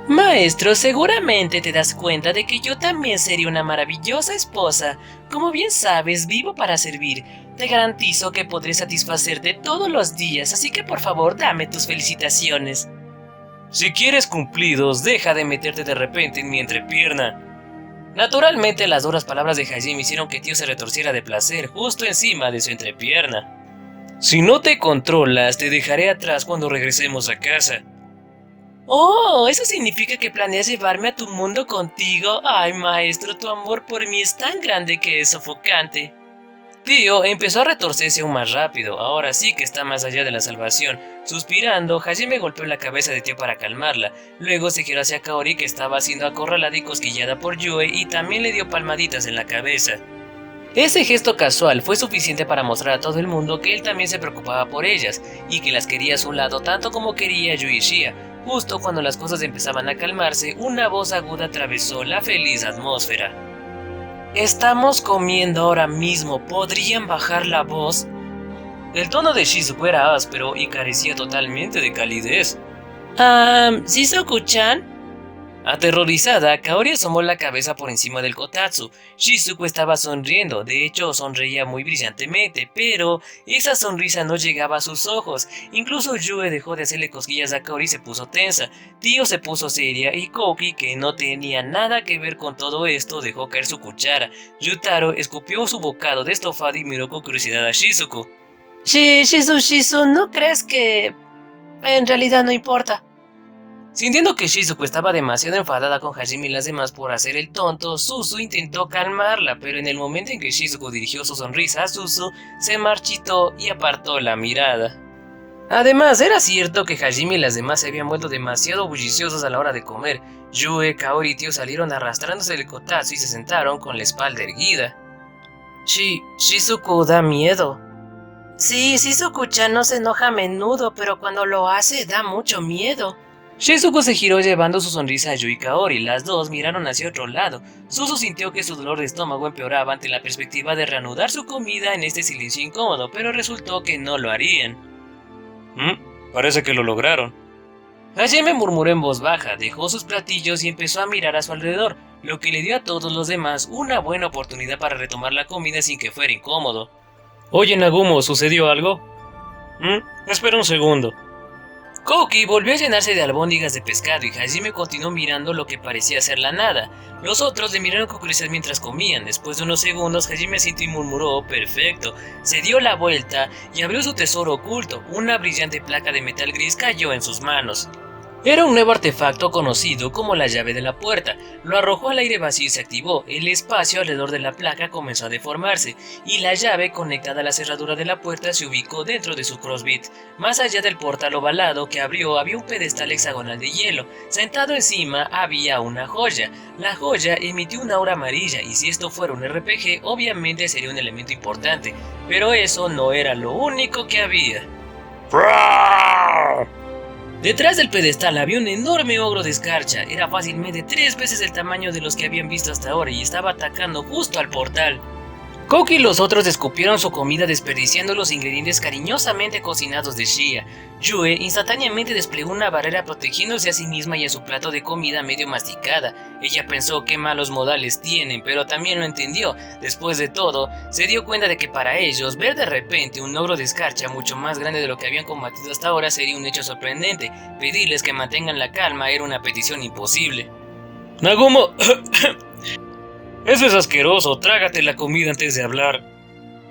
Maestro, seguramente te das cuenta de que yo también sería una maravillosa esposa. Como bien sabes, vivo para servir. Te garantizo que podré satisfacerte todos los días, así que por favor dame tus felicitaciones. Si quieres cumplidos, deja de meterte de repente en mi entrepierna. Naturalmente, las duras palabras de Hajime hicieron que Tio se retorciera de placer justo encima de su entrepierna. Si no te controlas, te dejaré atrás cuando regresemos a casa. Oh, ¿eso significa que planeas llevarme a tu mundo contigo? Ay, maestro, tu amor por mí es tan grande que es sofocante. Tio empezó a retorcerse aún más rápido. Ahora sí que está más allá de la salvación. Suspirando, Hajime golpeó la cabeza de Tio para calmarla. Luego se giró hacia Kaori, que estaba siendo acorralada y cosquillada por Yue, y también le dio palmaditas en la cabeza. Ese gesto casual fue suficiente para mostrar a todo el mundo que él también se preocupaba por ellas, y que las quería a su lado tanto como quería Yue y Shia. Justo cuando las cosas empezaban a calmarse, una voz aguda atravesó la feliz atmósfera. Estamos comiendo ahora mismo, ¿podrían bajar la voz? El tono de Shizuku era áspero y carecía totalmente de calidez. ¿Shizuku-chan? Aterrorizada, Kaori asomó la cabeza por encima del kotatsu. Shizuku estaba sonriendo, de hecho sonreía muy brillantemente, pero esa sonrisa no llegaba a sus ojos. Incluso Yue dejó de hacerle cosquillas a Kaori y se puso tensa. Tio se puso seria y Koki, que no tenía nada que ver con todo esto, dejó caer su cuchara. Ryutaro escupió su bocado de estofado y miró con curiosidad a Shizuku. Shizu, ¿no crees que en realidad no importa? Sintiendo que Shizuku estaba demasiado enfadada con Hajime y las demás por hacer el tonto, Suzu intentó calmarla, pero en el momento en que Shizuku dirigió su sonrisa a Suzu, se marchitó y apartó la mirada. Además, era cierto que Hajime y las demás se habían vuelto demasiado bulliciosos a la hora de comer. Yue, Kaori y Tio salieron arrastrándose del kotatsu y se sentaron con la espalda erguida. Shizuku da miedo. Sí, Shizuku-chan no se enoja a menudo, pero cuando lo hace da mucho miedo. Shizuku se giró llevando su sonrisa a Yui y Kaori. Las dos miraron hacia otro lado. Suzu sintió que su dolor de estómago empeoraba ante la perspectiva de reanudar su comida en este silencio incómodo, pero resultó que no lo harían. Parece que lo lograron. Hajime murmuró en voz baja, dejó sus platillos y empezó a mirar a su alrededor, lo que le dio a todos los demás una buena oportunidad para retomar la comida sin que fuera incómodo. Oye, Nagumo, ¿sucedió algo? Espera un segundo. Koki volvió a llenarse de albóndigas de pescado y Hajime continuó mirando lo que parecía ser la nada. Los otros le miraron con curiosidad mientras comían. Después de unos segundos, Hajime sintió y murmuró: perfecto. Se dio la vuelta y abrió su tesoro oculto. Una brillante placa de metal gris cayó en sus manos. Era un nuevo artefacto conocido como la llave de la puerta. Lo arrojó al aire vacío y se activó. El espacio alrededor de la placa comenzó a deformarse, y la llave conectada a la cerradura de la puerta se ubicó dentro de su crossbit. Más allá del portal ovalado que abrió había un pedestal hexagonal de hielo. Sentado encima había una joya. La joya emitió una aura amarilla, y si esto fuera un RPG, obviamente sería un elemento importante. Pero eso no era lo único que había. Detrás del pedestal había un enorme ogro de escarcha. Era fácilmente 3 veces el tamaño de los que habían visto hasta ahora y estaba atacando justo al portal. Koki y los otros escupieron su comida desperdiciando los ingredientes cariñosamente cocinados de Shia. Yue instantáneamente desplegó una barrera protegiéndose a sí misma y a su plato de comida medio masticada. Ella pensó qué malos modales tienen, pero también lo entendió. Después de todo, se dio cuenta de que para ellos, ver de repente un ogro de escarcha mucho más grande de lo que habían combatido hasta ahora sería un hecho sorprendente. Pedirles que mantengan la calma era una petición imposible. Nagumo... Eso es asqueroso, trágate la comida antes de hablar.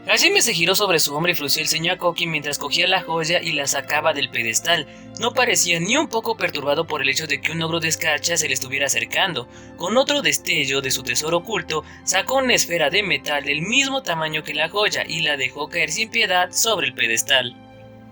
Hajime se giró sobre su hombro y frunció el ceño a Koki mientras cogía la joya y la sacaba del pedestal. No parecía ni un poco perturbado por el hecho de que un ogro de escarcha se le estuviera acercando. Con otro destello de su tesoro oculto, sacó una esfera de metal del mismo tamaño que la joya y la dejó caer sin piedad sobre el pedestal.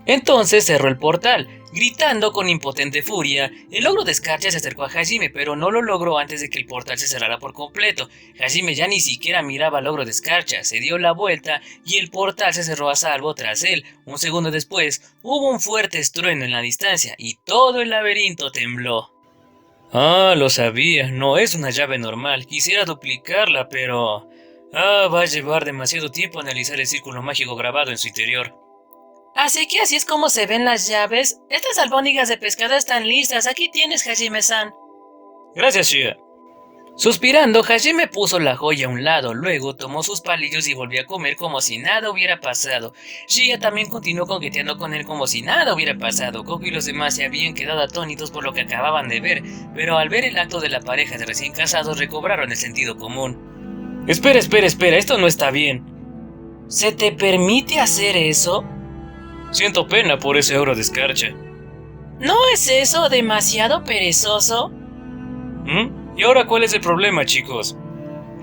Entonces cerró el portal. Gritando con impotente furia, el ogro de escarcha se acercó a Hajime, pero no lo logró antes de que el portal se cerrara por completo. Hajime ya ni siquiera miraba al ogro de escarcha, se dio la vuelta y el portal se cerró a salvo tras él. Un segundo después, hubo un fuerte estruendo en la distancia y todo el laberinto tembló. Lo sabía, no es una llave normal, quisiera duplicarla, pero... va a llevar demasiado tiempo analizar el círculo mágico grabado en su interior. Así que así es como se ven las llaves. Estas albóndigas de pescado están listas. Aquí tienes, Hajime-san. Gracias, Shia. Suspirando, Hajime puso la joya a un lado, luego tomó sus palillos y volvió a comer como si nada hubiera pasado. Shia también continuó coqueteando con él como si nada hubiera pasado. Koki y los demás se habían quedado atónitos por lo que acababan de ver, pero al ver el acto de la pareja de recién casados recobraron el sentido común. Espera, esto no está bien. ¿Se te permite hacer eso? Siento pena por ese ogro de escarcha. ¿No es eso demasiado perezoso? ¿Y ahora cuál es el problema, chicos?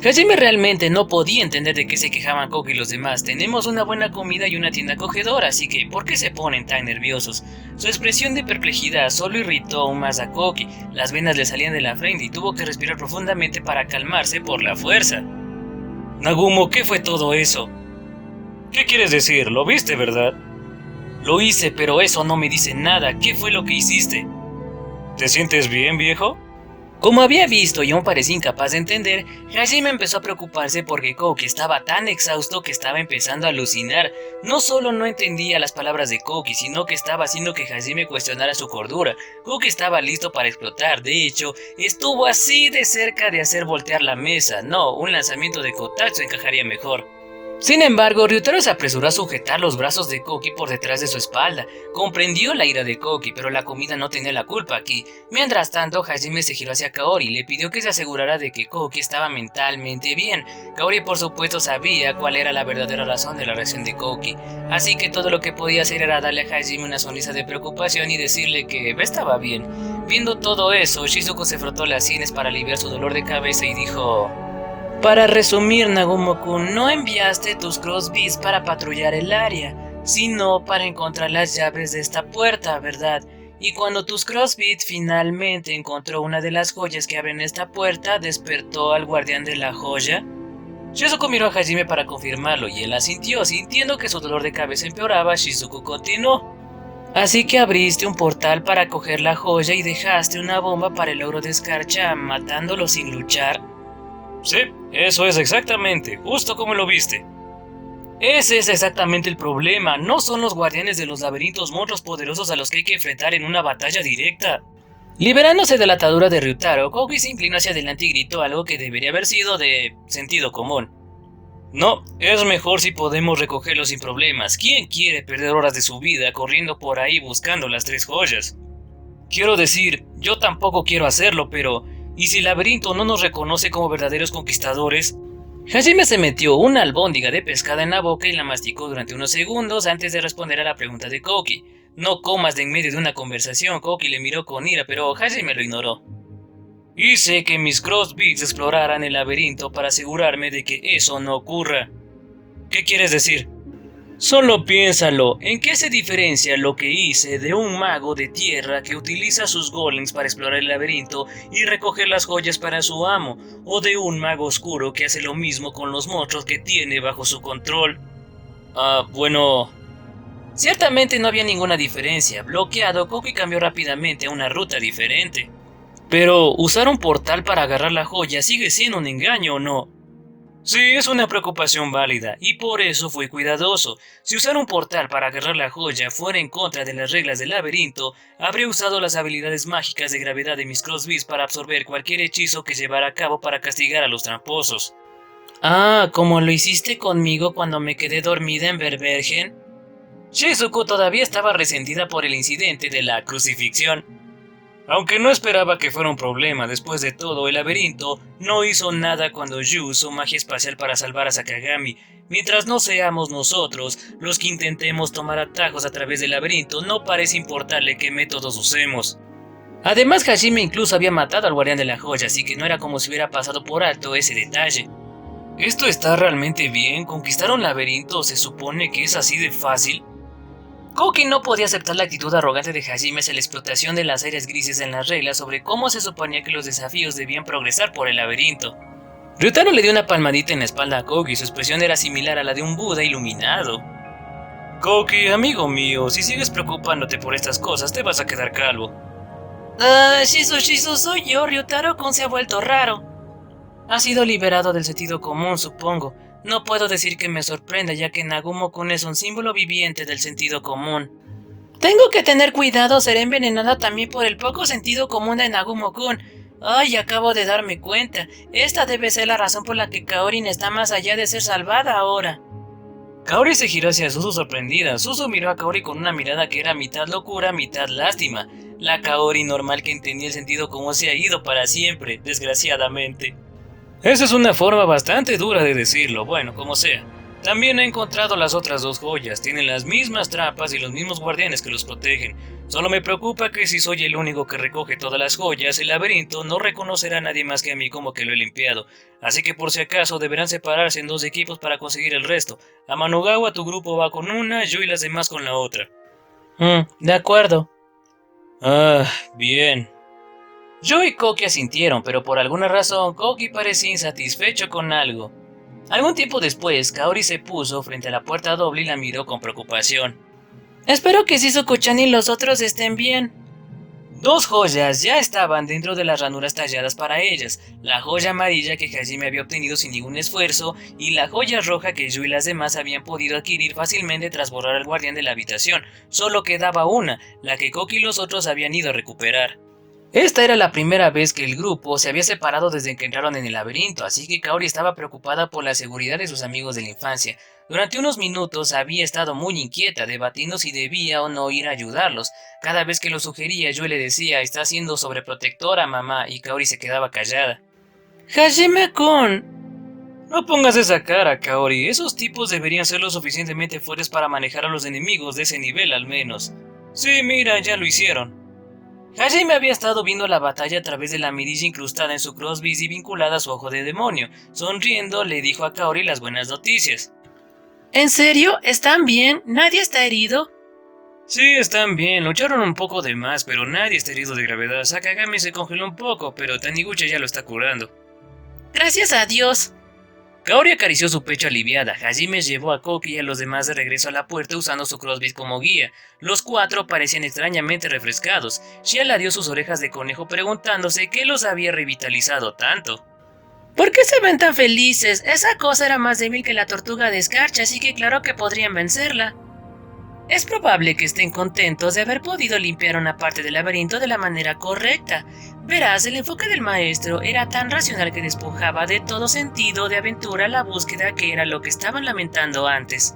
Hajime realmente no podía entender de qué se quejaban Koki y los demás. Tenemos una buena comida y una tienda acogedora, así que ¿por qué se ponen tan nerviosos? Su expresión de perplejidad solo irritó aún más a Koki. Las venas le salían de la frente y tuvo que respirar profundamente para calmarse por la fuerza. Nagumo, ¿qué fue todo eso? ¿Qué quieres decir? ¿Lo viste, verdad? Lo hice, pero eso no me dice nada. ¿Qué fue lo que hiciste? ¿Te sientes bien, viejo? Como había visto y aún parecía incapaz de entender, Hajime empezó a preocuparse porque Koki estaba tan exhausto que estaba empezando a alucinar. No solo no entendía las palabras de Koki, sino que estaba haciendo que Hajime cuestionara su cordura. Koki estaba listo para explotar. De hecho, estuvo así de cerca de hacer voltear la mesa. No, un lanzamiento de kotatsu encajaría mejor. Sin embargo, Ryutaro se apresuró a sujetar los brazos de Koki por detrás de su espalda. Comprendió la ira de Koki, pero la comida no tenía la culpa aquí. Mientras tanto, Hajime se giró hacia Kaori y le pidió que se asegurara de que Koki estaba mentalmente bien. Kaori por supuesto sabía cuál era la verdadera razón de la reacción de Koki, así que todo lo que podía hacer era darle a Hajime una sonrisa de preocupación y decirle que estaba bien. Viendo todo eso, Shizuko se frotó las sienes para aliviar su dolor de cabeza y dijo: para resumir, Nagumo-kun, no enviaste tus Crossbeats para patrullar el área, sino para encontrar las llaves de esta puerta, ¿verdad? Y cuando tus Crossbeat finalmente encontró una de las joyas que abren esta puerta, ¿despertó al guardián de la joya? Shizuko miró a Hajime para confirmarlo y él asintió. Sintiendo que su dolor de cabeza empeoraba, Shizuko continuó: así que abriste un portal para coger la joya y dejaste una bomba para el ogro de escarcha, matándolo sin luchar. Sí, eso es exactamente, justo como lo viste. Ese es exactamente el problema, no son los guardianes de los laberintos monstruos poderosos a los que hay que enfrentar en una batalla directa. Liberándose de la atadura de Ryutaro, Koki se inclinó hacia adelante y gritó algo que debería haber sido de sentido común. No, es mejor si podemos recogerlo sin problemas. ¿Quién quiere perder horas de su vida corriendo por ahí buscando las 3 joyas? Quiero decir, yo tampoco quiero hacerlo, pero ¿y si el laberinto no nos reconoce como verdaderos conquistadores? Hajime se metió una albóndiga de pescado en la boca y la masticó durante unos segundos antes de responder a la pregunta de Koki. No comas de en medio de una conversación. Koki le miró con ira, pero Hajime lo ignoró. Hice que mis Crossbeats exploraran el laberinto para asegurarme de que eso no ocurra. ¿Qué quieres decir? Solo piénsalo, ¿en qué se diferencia lo que hice de un mago de tierra que utiliza sus golems para explorar el laberinto y recoger las joyas para su amo, o de un mago oscuro que hace lo mismo con los monstruos que tiene bajo su control? Bueno... Ciertamente no había ninguna diferencia. Bloqueado, Koki cambió rápidamente a una ruta diferente. Pero, ¿usar un portal para agarrar la joya sigue siendo un engaño o no? Sí, es una preocupación válida, y por eso fui cuidadoso. Si usar un portal para agarrar la joya fuera en contra de las reglas del laberinto, habría usado las habilidades mágicas de gravedad de mis Crossbeats para absorber cualquier hechizo que llevara a cabo para castigar a los tramposos. Ah, como lo hiciste conmigo cuando me quedé dormida en Verbergen. Shizuko todavía estaba resentida por el incidente de la crucifixión. Aunque no esperaba que fuera un problema, después de todo, el laberinto no hizo nada cuando Yu usó magia espacial para salvar a Sakagami. Mientras no seamos nosotros los que intentemos tomar atajos a través del laberinto, no parece importarle qué métodos usemos. Además, Hajime incluso había matado al guardián de la joya, así que no era como si hubiera pasado por alto ese detalle. ¿Esto está realmente bien? ¿Conquistar un laberinto se supone que es así de fácil? Koki no podía aceptar la actitud arrogante de Hajime hacia la explotación de las áreas grises en las reglas sobre cómo se suponía que los desafíos debían progresar por el laberinto. Ryutaro le dio una palmadita en la espalda a Koki y su expresión era similar a la de un Buda iluminado. Koki, amigo mío, si sigues preocupándote por estas cosas te vas a quedar calvo. Shizu, soy yo. Ryutaro-kun se ha vuelto raro. Ha sido liberado del sentido común, supongo. No puedo decir que me sorprenda, ya que Nagumo-kun es un símbolo viviente del sentido común. Tengo que tener cuidado, seré envenenada también por el poco sentido común de Nagumo-kun. Ay, acabo de darme cuenta. Esta debe ser la razón por la que Kaorin está más allá de ser salvada ahora. Kaori se giró hacia Suzu sorprendida. Suzu miró a Kaori con una mirada que era mitad locura, mitad lástima. La Kaori normal que entendía el sentido común se ha ido para siempre, desgraciadamente. Esa es una forma bastante dura de decirlo, bueno, como sea. También he encontrado las otras 2 joyas, tienen las mismas trampas y los mismos guardianes que los protegen. Solo me preocupa que si soy el único que recoge todas las joyas, el laberinto no reconocerá a nadie más que a mí como que lo he limpiado. Así que por si acaso deberán separarse en 2 equipos para conseguir el resto. Amanugawa, tu grupo va con una, yo y las demás con la otra. De acuerdo. Bien. Yo y Koki asintieron, pero por alguna razón Koki parecía insatisfecho con algo. Algún tiempo después, Kaori se puso frente a la puerta doble y la miró con preocupación. Espero que Shizuko-chan y los otros estén bien. 2 joyas ya estaban dentro de las ranuras talladas para ellas, la joya amarilla que Hajime había obtenido sin ningún esfuerzo y la joya roja que Yu y las demás habían podido adquirir fácilmente tras borrar al guardián de la habitación. Solo quedaba una, la que Koki y los otros habían ido a recuperar. Esta era la primera vez que el grupo se había separado desde que entraron en el laberinto, así que Kaori estaba preocupada por la seguridad de sus amigos de la infancia. Durante unos minutos había estado muy inquieta, debatiendo si debía o no ir a ayudarlos. Cada vez que lo sugería, yo le decía, está siendo sobreprotectora, mamá, y Kaori se quedaba callada. Hajime-kun, no pongas esa cara, Kaori. Esos tipos deberían ser lo suficientemente fuertes para manejar a los enemigos de ese nivel, al menos. Sí, mira, ya lo hicieron. Hajime había estado viendo la batalla a través de la mirilla incrustada en su crossbeam y vinculada a su ojo de demonio. Sonriendo, le dijo a Kaori las buenas noticias. ¿En serio? ¿Están bien? ¿Nadie está herido? Sí, están bien. Lucharon un poco de más, pero nadie está herido de gravedad. Sakagami se congeló un poco, pero Taniguchi ya lo está curando. Gracias a Dios. Kaori acarició su pecho aliviada. Hajime llevó a Koki y a los demás de regreso a la puerta usando su crossbeam como guía. Los cuatro parecían extrañamente refrescados. Shia ladió sus orejas de conejo preguntándose qué los había revitalizado tanto. ¿Por qué se ven tan felices? Esa cosa era más débil que la tortuga de escarcha, así que claro que podrían vencerla. Es probable que estén contentos de haber podido limpiar una parte del laberinto de la manera correcta. Verás, el enfoque del maestro era tan racional que despojaba de todo sentido de aventura la búsqueda que era lo que estaban lamentando antes.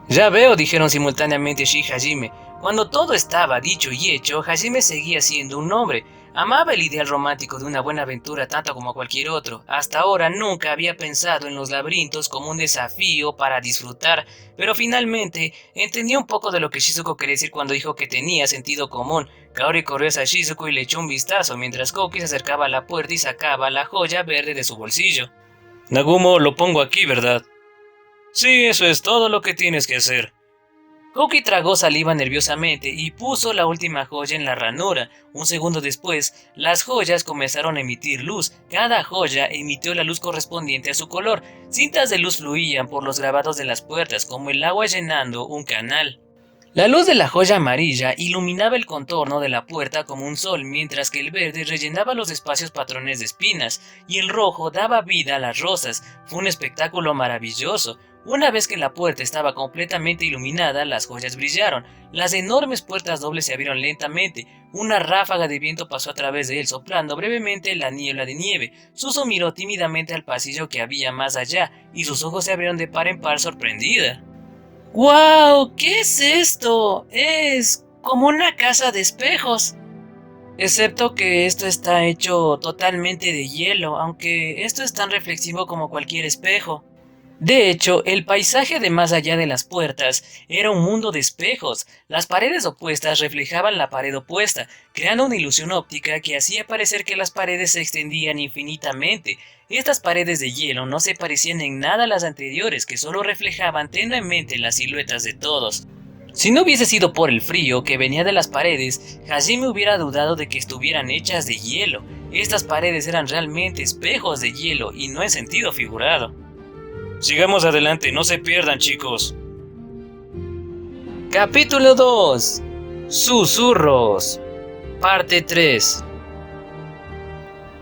Ya veo, dijeron simultáneamente Shi y Hajime. Cuando todo estaba dicho y hecho, Hajime seguía siendo un hombre. Amaba el ideal romántico de una buena aventura tanto como cualquier otro. Hasta ahora nunca había pensado en los laberintos como un desafío para disfrutar, pero finalmente entendió un poco de lo que Shizuko quería decir cuando dijo que tenía sentido común. Kaori corrió hacia Shizuko y le echó un vistazo mientras Koki se acercaba a la puerta y sacaba la joya verde de su bolsillo. Nagumo, lo pongo aquí, ¿verdad? Sí, eso es todo lo que tienes que hacer. Koki tragó saliva nerviosamente y puso la última joya en la ranura. Un segundo después, las joyas comenzaron a emitir luz. Cada joya emitió la luz correspondiente a su color. Cintas de luz fluían por los grabados de las puertas como el agua llenando un canal. La luz de la joya amarilla iluminaba el contorno de la puerta como un sol, mientras que el verde rellenaba los espacios patrones de espinas, y el rojo daba vida a las rosas. Fue un espectáculo maravilloso. Una vez que la puerta estaba completamente iluminada, las joyas brillaron. Las enormes puertas dobles se abrieron lentamente. Una ráfaga de viento pasó a través de él, soplando brevemente la niebla de nieve. Suzu miró tímidamente al pasillo que había más allá, y sus ojos se abrieron de par en par sorprendida. ¡Guau! ¿Qué es esto? Es como una casa de espejos. Excepto que esto está hecho totalmente de hielo, aunque esto es tan reflexivo como cualquier espejo. De hecho, el paisaje de más allá de las puertas era un mundo de espejos. Las paredes opuestas reflejaban la pared opuesta, creando una ilusión óptica que hacía parecer que las paredes se extendían infinitamente. Estas paredes de hielo no se parecían en nada a las anteriores, que solo reflejaban tenuemente las siluetas de todos. Si no hubiese sido por el frío que venía de las paredes, Hajime hubiera dudado de que estuvieran hechas de hielo. Estas paredes eran realmente espejos de hielo y no en sentido figurado. Sigamos adelante, no se pierdan, chicos. Capítulo 2. Susurros. Parte 3.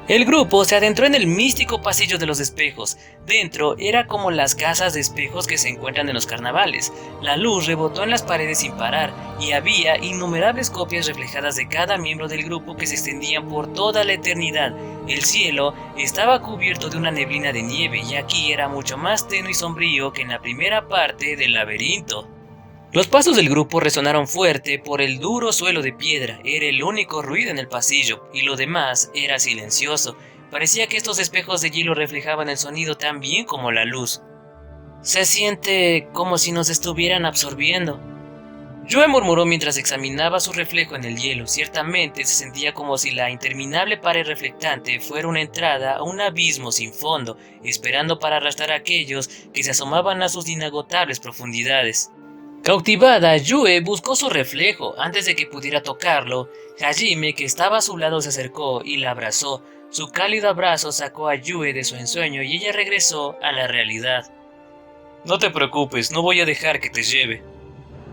El grupo se adentró en el místico pasillo de los espejos. Dentro era como las casas de espejos que se encuentran en los carnavales. La luz rebotó en las paredes sin parar y había innumerables copias reflejadas de cada miembro del grupo que se extendían por toda la eternidad. El cielo estaba cubierto de una neblina de nieve y aquí era mucho más tenue y sombrío que en la primera parte del laberinto. Los pasos del grupo resonaron fuerte por el duro suelo de piedra. Era el único ruido en el pasillo, y lo demás era silencioso. Parecía que estos espejos de hielo reflejaban el sonido tan bien como la luz. Se siente como si nos estuvieran absorbiendo. Yue murmuró mientras examinaba su reflejo en el hielo. Ciertamente se sentía como si la interminable pared reflectante fuera una entrada a un abismo sin fondo, esperando para arrastrar a aquellos que se asomaban a sus inagotables profundidades. Cautivada, Yue buscó su reflejo. Antes de que pudiera tocarlo, Hajime, que estaba a su lado, se acercó y la abrazó. Su cálido abrazo sacó a Yue de su ensueño y ella regresó a la realidad. No te preocupes, no voy a dejar que te lleve.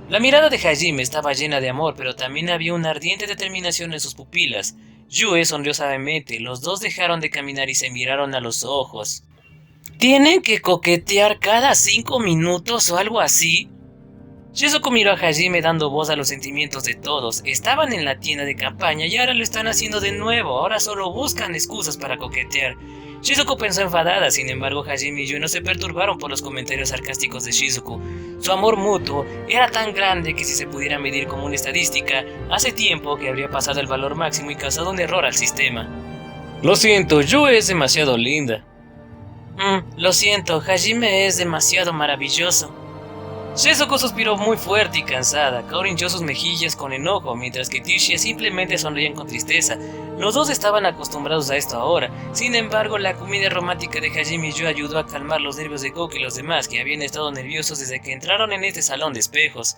La mirada de Hajime estaba llena de amor, pero también había una ardiente determinación en sus pupilas. Yue sonrió suavemente. Los dos dejaron de caminar y se miraron a los ojos. ¿Tienen que coquetear cada 5 minutos o algo así? Shizuku miró a Hajime dando voz a los sentimientos de todos. Estaban en la tienda de campaña y ahora lo están haciendo de nuevo. Ahora solo buscan excusas para coquetear. Shizuku pensó enfadada, sin embargo Hajime y Yue no se perturbaron por los comentarios sarcásticos de Shizuku. Su amor mutuo era tan grande que si se pudiera medir como una estadística, hace tiempo que habría pasado el valor máximo y causado un error al sistema. Lo siento, Yue es demasiado linda. Lo siento, Hajime es demasiado maravilloso. Shizuku suspiró muy fuerte y cansada. Kaoru hinchó sus mejillas con enojo, mientras que Tishia simplemente sonreían con tristeza. Los dos estaban acostumbrados a esto ahora. Sin embargo, la comedia romántica de Hajime y Yue ayudó a calmar los nervios de Koki y los demás, que habían estado nerviosos desde que entraron en este salón de espejos.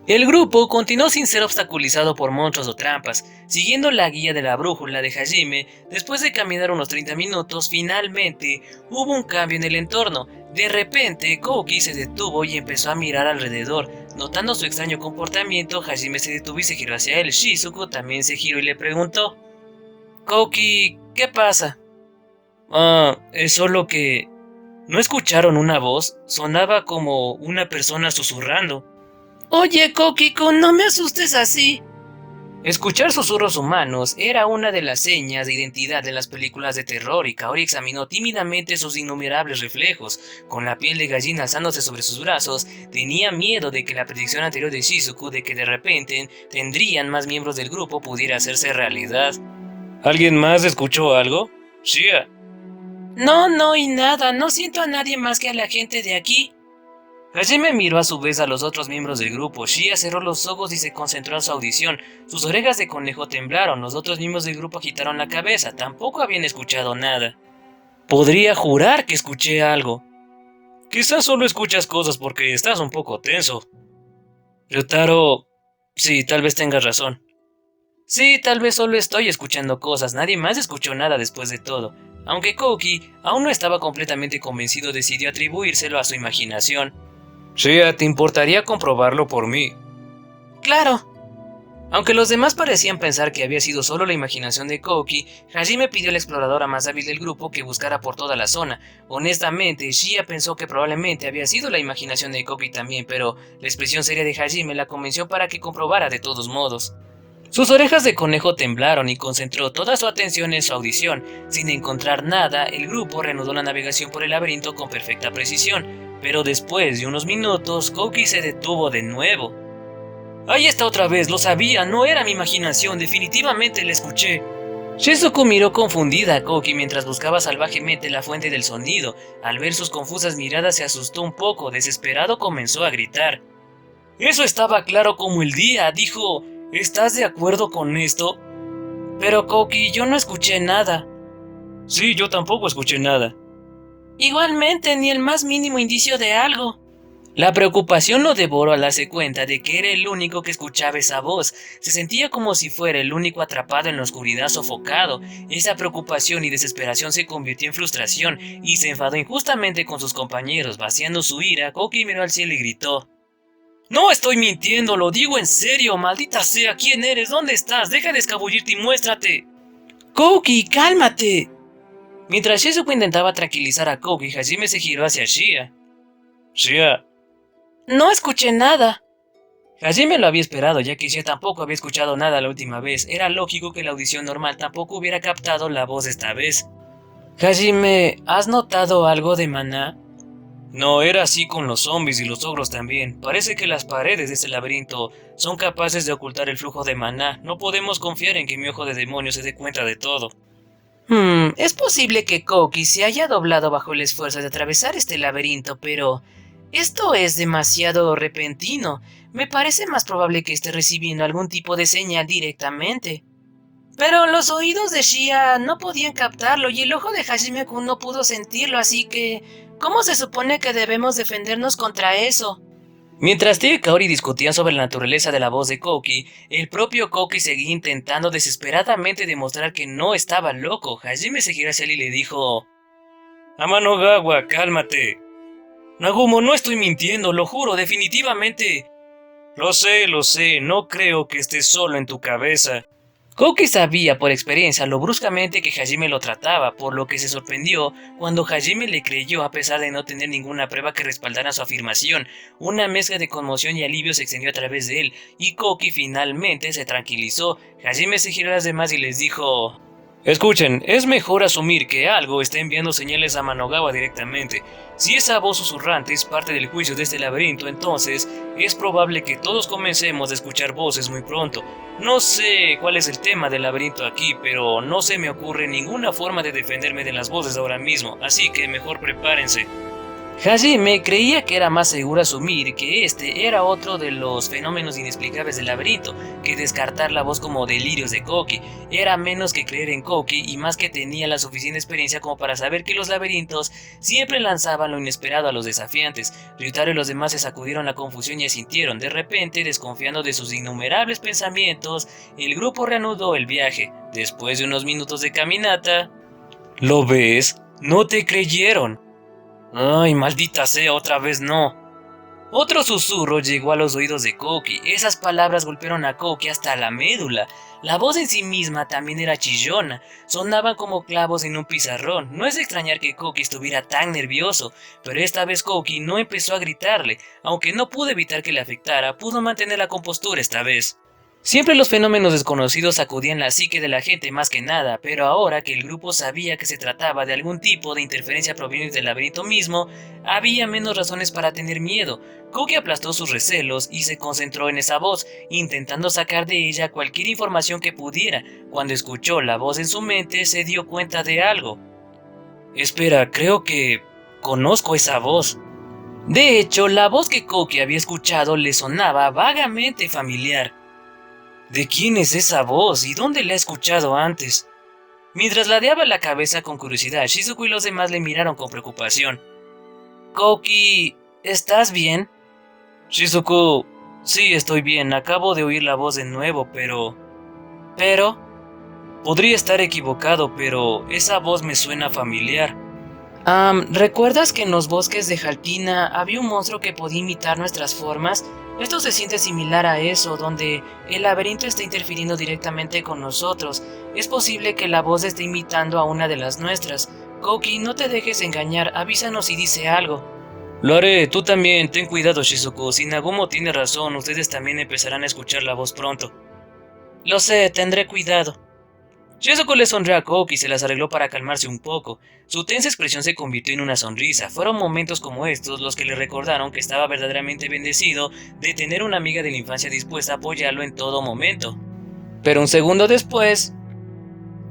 El grupo continuó sin ser obstaculizado por monstruos o trampas, siguiendo la guía de la brújula de Hajime. Después de caminar unos 30 minutos, finalmente hubo un cambio en el entorno. De repente, Koki se detuvo y empezó a mirar alrededor. Notando su extraño comportamiento, Hajime se detuvo y se giró hacia él. Shizuku también se giró y le preguntó: Koki, ¿qué pasa? Es solo que... ¿No escucharon una voz? Sonaba como una persona susurrando. Oye, Koki-kun, no me asustes así. Escuchar susurros humanos era una de las señas de identidad de las películas de terror y Kaori examinó tímidamente sus innumerables reflejos. Con la piel de gallina alzándose sobre sus brazos, tenía miedo de que la predicción anterior de Shizuku de que de repente tendrían más miembros del grupo pudiera hacerse realidad. ¿Alguien más escuchó algo? Shia. No y nada, no siento a nadie más que a la gente de aquí. Hajime miró a su vez a los otros miembros del grupo. Shia cerró los ojos y se concentró en su audición. Sus orejas de conejo temblaron. Los otros miembros del grupo agitaron la cabeza. Tampoco habían escuchado nada. Podría jurar que escuché algo. Quizás solo escuchas cosas porque estás un poco tenso. Ryotaro... Sí, tal vez tengas razón. Sí, tal vez solo estoy escuchando cosas. Nadie más escuchó nada después de todo. Aunque Koki aún no estaba completamente convencido, decidió atribuírselo a su imaginación. Shia, ¿te importaría comprobarlo por mí? Claro. Aunque los demás parecían pensar que había sido solo la imaginación de Koki, Hajime pidió a la exploradora más hábil del grupo que buscara por toda la zona. Honestamente, Shia pensó que probablemente había sido la imaginación de Koki también, pero la expresión seria de Hajime la convenció para que comprobara de todos modos. Sus orejas de conejo temblaron y concentró toda su atención en su audición. Sin encontrar nada, el grupo reanudó la navegación por el laberinto con perfecta precisión. Pero después de unos minutos, Koki se detuvo de nuevo. ¡Ahí está otra vez! ¡Lo sabía! ¡No era mi imaginación! ¡Definitivamente la escuché! Shizuku miró confundida a Koki mientras buscaba salvajemente la fuente del sonido. Al ver sus confusas miradas se asustó un poco. Desesperado comenzó a gritar. ¡Eso estaba claro como el día! Dijo... ¿Estás de acuerdo con esto? Pero Koki, yo no escuché nada. Sí, yo tampoco escuché nada. Igualmente, ni el más mínimo indicio de algo. La preocupación lo devoró al darse cuenta de que era el único que escuchaba esa voz. Se sentía como si fuera el único atrapado en la oscuridad sofocado. Esa preocupación y desesperación se convirtió en frustración y se enfadó injustamente con sus compañeros. Vaciando su ira, Koki miró al cielo y gritó: ¡No estoy mintiendo! ¡Lo digo en serio! ¡Maldita sea! ¿Quién eres? ¿Dónde estás? ¡Deja de escabullirte y muéstrate! ¡Koki, cálmate! Mientras Shizuku intentaba tranquilizar a Koki, Hajime se giró hacia Shia. Shia. No escuché nada. Hajime lo había esperado, ya que Shia tampoco había escuchado nada la última vez. Era lógico que la audición normal tampoco hubiera captado la voz esta vez. Hajime, ¿has notado algo de maná? No, era así con los zombies y los ogros también. Parece que las paredes de este laberinto son capaces de ocultar el flujo de maná. No podemos confiar en que mi ojo de demonio se dé cuenta de todo. Es posible que Koki se haya doblado bajo el esfuerzo de atravesar este laberinto, pero esto es demasiado repentino. Me parece más probable que esté recibiendo algún tipo de señal directamente. Pero los oídos de Shia no podían captarlo y el ojo de Hajime-kun no pudo sentirlo, así que... ¿cómo se supone que debemos defendernos contra eso? Mientras Tio y Kaori discutían sobre la naturaleza de la voz de Koki, el propio Koki seguía intentando desesperadamente demostrar que no estaba loco. Hajime se giró hacia él y le dijo: Amanogawa, cálmate. Nagumo, no estoy mintiendo, lo juro, definitivamente. Lo sé, no creo que estés solo en tu cabeza. Koki sabía por experiencia lo bruscamente que Hajime lo trataba, por lo que se sorprendió cuando Hajime le creyó a pesar de no tener ninguna prueba que respaldara su afirmación. Una mezcla de conmoción y alivio se extendió a través de él, y Koki finalmente se tranquilizó. Hajime se giró a las demás y les dijo: escuchen, es mejor asumir que algo está enviando señales a Manogawa directamente. Si esa voz susurrante es parte del juicio de este laberinto, entonces es probable que todos comencemos a escuchar voces muy pronto. No sé cuál es el tema del laberinto aquí, pero no se me ocurre ninguna forma de defenderme de las voces ahora mismo, así que mejor prepárense. Hajime creía que era más seguro asumir que este era otro de los fenómenos inexplicables del laberinto, que descartar la voz como delirios de Koki. Era menos que creer en Koki y más que tenía la suficiente experiencia como para saber que los laberintos siempre lanzaban lo inesperado a los desafiantes. Ryutaro y los demás se sacudieron la confusión y asintieron. De repente, desconfiando de sus innumerables pensamientos, el grupo reanudó el viaje. Después de unos minutos de caminata... ¿Lo ves? No te creyeron. Ay, maldita sea, otra vez no. Otro susurro llegó a los oídos de Koki. Esas palabras golpearon a Koki hasta la médula. La voz en sí misma también era chillona. Sonaban como clavos en un pizarrón. No es de extrañar que Koki estuviera tan nervioso, pero esta vez Koki no empezó a gritarle. Aunque no pudo evitar que le afectara, pudo mantener la compostura esta vez. Siempre los fenómenos desconocidos sacudían la psique de la gente más que nada, pero ahora que el grupo sabía que se trataba de algún tipo de interferencia proveniente del laberinto mismo, había menos razones para tener miedo. Koki aplastó sus recelos y se concentró en esa voz, intentando sacar de ella cualquier información que pudiera. Cuando escuchó la voz en su mente, se dio cuenta de algo. Espera, creo que conozco esa voz. De hecho, la voz que Koki había escuchado le sonaba vagamente familiar. ¿De quién es esa voz y dónde la he escuchado antes? Mientras ladeaba la cabeza con curiosidad, Shizuku y los demás le miraron con preocupación. Koki, ¿estás bien? Shizuku, sí, estoy bien. Acabo de oír la voz de nuevo, pero... Podría estar equivocado, pero esa voz me suena familiar. ¿Recuerdas que en los bosques de Jalpina había un monstruo que podía imitar nuestras formas? Esto se siente similar a eso, donde el laberinto está interfiriendo directamente con nosotros. Es posible que la voz esté imitando a una de las nuestras. Koki, no te dejes engañar, avísanos si dice algo. Lo haré, tú también, ten cuidado Shizuku, si Nagumo tiene razón, ustedes también empezarán a escuchar la voz pronto. Lo sé, tendré cuidado. Shizuku le sonrió a Koki y se las arregló para calmarse un poco. Su tensa expresión se convirtió en una sonrisa. Fueron momentos como estos los que le recordaron que estaba verdaderamente bendecido de tener una amiga de la infancia dispuesta a apoyarlo en todo momento. Pero un segundo después...